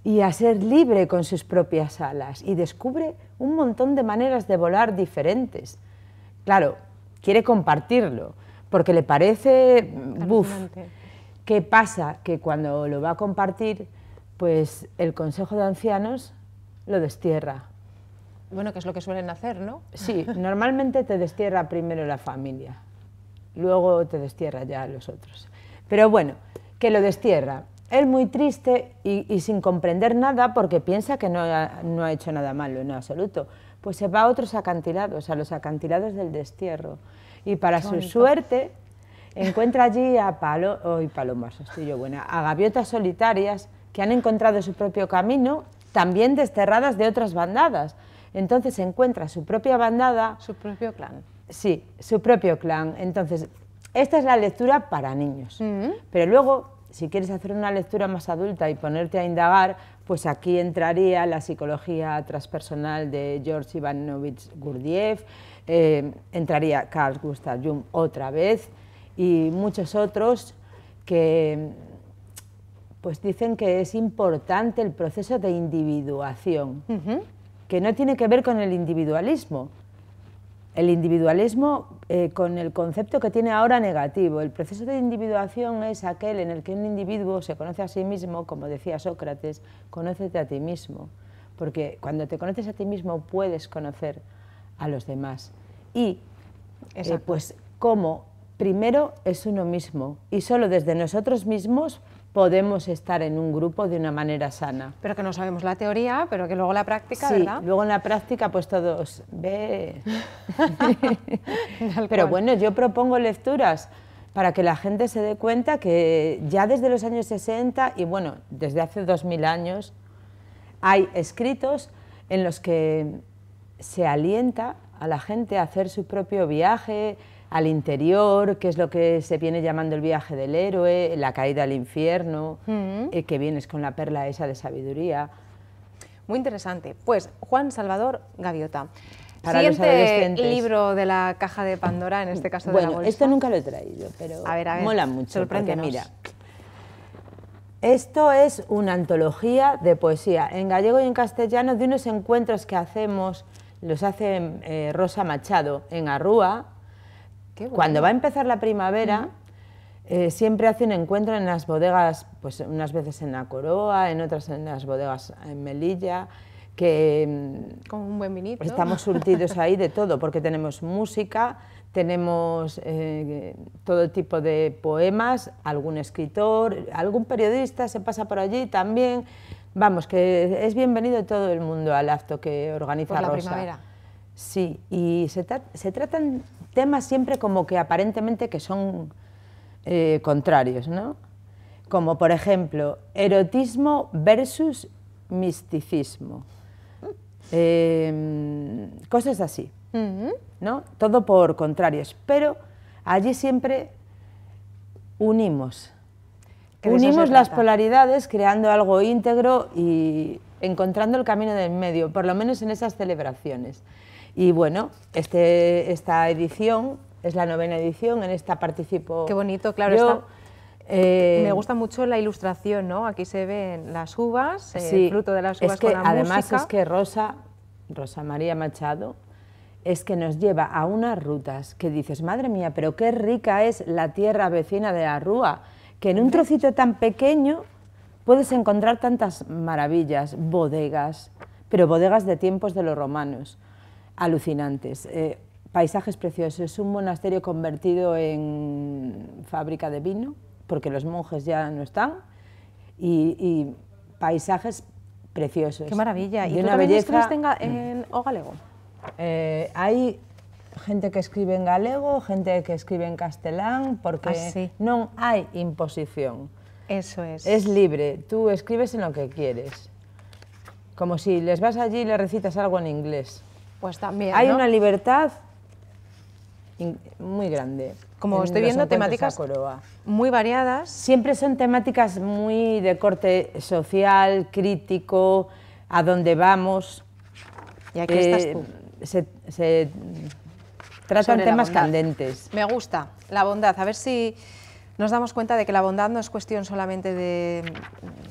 y a ser libre con sus propias alas y descubre un montón de maneras de volar diferentes. Claro, quiere compartirlo porque le parece buf. ¿Qué pasa? Que cuando lo va a compartir, pues el Consejo de Ancianos lo destierra. Bueno, que es lo que suelen hacer, ¿no? Sí, normalmente te destierra primero la familia, luego te destierra ya los otros. Pero bueno, que lo destierra. Él muy triste y sin comprender nada porque piensa que no ha hecho nada malo en absoluto. Pues se va a otros acantilados, a los acantilados del destierro. Y para su suerte encuentra allí a gaviotas solitarias que han encontrado su propio camino, también desterradas de otras bandadas. Entonces encuentra su propia bandada. Su propio clan. Sí, su propio clan. Entonces, esta es la lectura para niños. Pero luego, si quieres hacer una lectura más adulta y ponerte a indagar, pues aquí entraría la psicología transpersonal de George Ivanovich Gurdjieff, entraría Carl Gustav Jung otra vez y muchos otros que pues dicen que es importante el proceso de individuación, que no tiene que ver con el individualismo. El individualismo con el concepto que tiene ahora negativo. El proceso de individuación es aquel en el que un individuo se conoce a sí mismo, como decía Sócrates, conócete a ti mismo, porque cuando te conoces a ti mismo puedes conocer a los demás. Y pues como primero es uno mismo y solo desde nosotros mismos podemos estar en un grupo de una manera sana. Pero que no sabemos la teoría, pero que luego la práctica, sí, ¿verdad? Luego en la práctica pues todos ve. Pero bueno, yo propongo lecturas para que la gente se dé cuenta que ya desde los años 60 y bueno, desde hace 2000 años hay escritos en los que se alienta a la gente a hacer su propio viaje al interior, que es lo que se viene llamando el viaje del héroe, la caída al infierno, que vienes con la perla esa de sabiduría. Muy interesante. Pues Juan Salvador Gaviota. Para los adolescentes. Libro de la caja de Pandora, en este caso de la bolsa. Esto nunca lo he traído, pero a ver, mola mucho, porque sorpréndenos. mira, esto es una antología de poesía en gallego y en castellano de unos encuentros que hacemos, los hace Rosa Machado en Arrúa. Qué bueno. Cuando va a empezar la primavera, siempre hace un encuentro en las bodegas, pues unas veces en La Coroa, en otras en las bodegas en Melilla, que con un buen vinito. Estamos surtidos ahí de todo, porque tenemos música, tenemos todo tipo de poemas, algún escritor, algún periodista se pasa por allí también. Vamos, que es bienvenido todo el mundo al acto que organiza Por la Rosa. primavera. Sí, y se tratan temas siempre como que aparentemente que son contrarios, ¿no? Como por ejemplo, erotismo versus misticismo. Cosas así, ¿no? Todo por contrarios, pero allí siempre unimos las polaridades creando algo íntegro y encontrando el camino del medio, por lo menos en esas celebraciones. Y bueno, esta edición es la 9ª edición, en esta participo. Qué bonito, claro. Yo, me gusta mucho la ilustración, ¿no? Aquí se ven las uvas, sí, el fruto de las uvas es que, con la además música. es que Rosa María Machado es que nos lleva a unas rutas que dices, madre mía, pero qué rica es la tierra vecina de Arrúa, que en un trocito tan pequeño puedes encontrar tantas maravillas, bodegas, pero bodegas de tiempos de los romanos, alucinantes, paisajes preciosos. Es un monasterio convertido en fábrica de vino, porque los monjes ya no están, y paisajes preciosos. Qué maravilla. ¿Y de tú una también belleza escribes en o galego? Hay gente que escribe en galego, gente que escribe en castelán, porque no hay imposición. Eso es. Es libre, tú escribes en lo que quieres. Como si les vas allí y le recitas algo en inglés. Pues también, hay ¿no? una libertad muy grande. Como estoy viendo, temáticas muy variadas. Siempre son temáticas muy de corte social, crítico, a dónde vamos. Y aquí estás tú. Se tratan temas candentes. Me gusta, la bondad. A ver si nos damos cuenta de que la bondad no es cuestión solamente de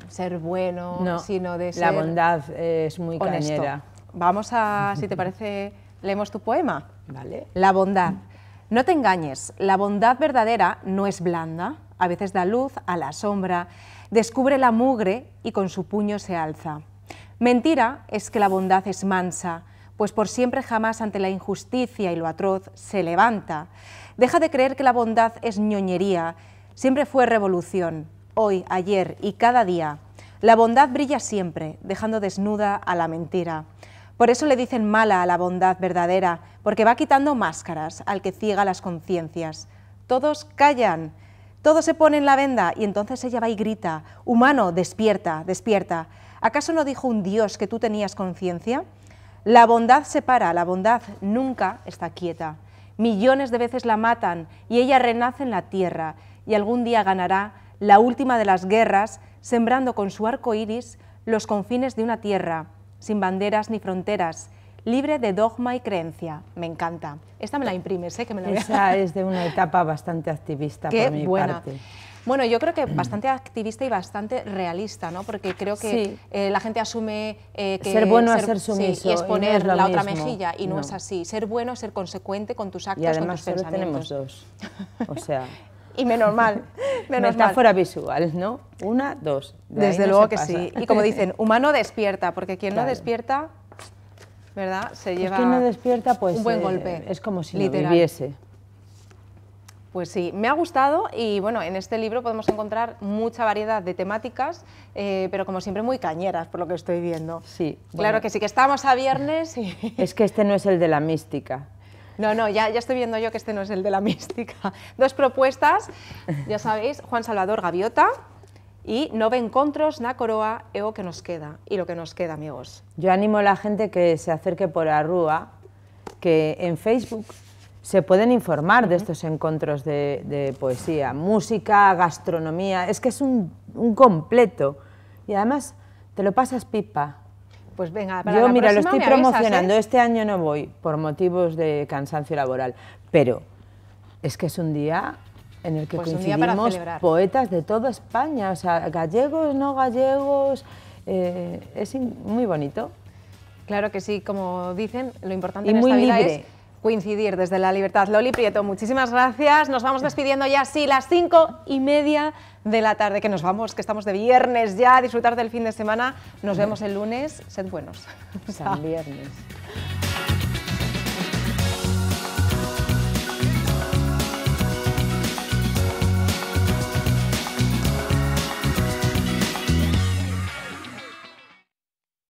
ser bueno, no, sino de ser la bondad es muy honesto. cañera. Vamos a, si te parece, leemos tu poema. Vale. La bondad. No te engañes, la bondad verdadera no es blanda, a veces da luz a la sombra, descubre la mugre y con su puño se alza. Mentira es que la bondad es mansa, pues por siempre jamás ante la injusticia y lo atroz se levanta. Deja de creer que la bondad es ñoñería, siempre fue revolución, hoy, ayer y cada día. La bondad brilla siempre, dejando desnuda a la mentira. Por eso le dicen mala a la bondad verdadera, porque va quitando máscaras al que ciega las conciencias. Todos callan, Todo se pone en la venda y entonces ella va y grita, humano, despierta, despierta. ¿Acaso no dijo un Dios que tú tenías conciencia? La bondad se para, la bondad nunca está quieta. Millones de veces la matan y ella renace en la tierra y algún día ganará la última de las guerras, sembrando con su arco iris los confines de una tierra, sin banderas ni fronteras, libre de dogma y creencia. Me encanta. Esta me la imprimes, que me la voy a... Esa es de una etapa bastante activista por mi parte. Bueno, yo creo que bastante activista y bastante realista, ¿no? Porque creo que la gente asume que ser bueno es ser sumiso, y es poner y no es la otra mismo. mejilla, y no es así. Ser bueno es ser consecuente con tus actos, y además con tus solo pensamientos. tenemos dos, o sea... Y menos mal, metáfora visual, ¿no? Una, dos. Desde luego que sí. Y como dicen, humano despierta, porque quien no despierta, ¿verdad? Se lleva quien no despierta, pues, un buen golpe. Es como si literal. no viviese. Pues sí, me ha gustado y bueno, en este libro podemos encontrar mucha variedad de temáticas, pero como siempre muy cañeras, por lo que estoy viendo. Sí. Claro que sí, que estamos a viernes y... Es que este no es el de la mística. No, ya estoy viendo yo que este no es el de la mística. Dos propuestas, ya sabéis, Juan Salvador Gaviota y Nove encontros na coroa e o que nos queda, y lo que nos queda, amigos. Yo animo a la gente que se acerque por a Rúa, que en Facebook se pueden informar de estos encuentros de poesía, música, gastronomía, es que es un completo, y además te lo pasas pipa. Pues venga, para yo, la mira, lo próxima estoy me promocionando, avisas, este año no voy por motivos de cansancio laboral, pero es que es un día en el que pues coincidimos poetas de toda España, o sea, gallegos, no gallegos, es muy bonito. Claro que sí, como dicen, lo importante en esta vida es coincidir desde la libertad. Loli Prieto, muchísimas gracias. Nos vamos despidiendo ya, sí, las 5:30 de la tarde, que nos vamos, que estamos de viernes ya, a disfrutar del fin de semana. Nos vemos el lunes. Sed buenos. San viernes.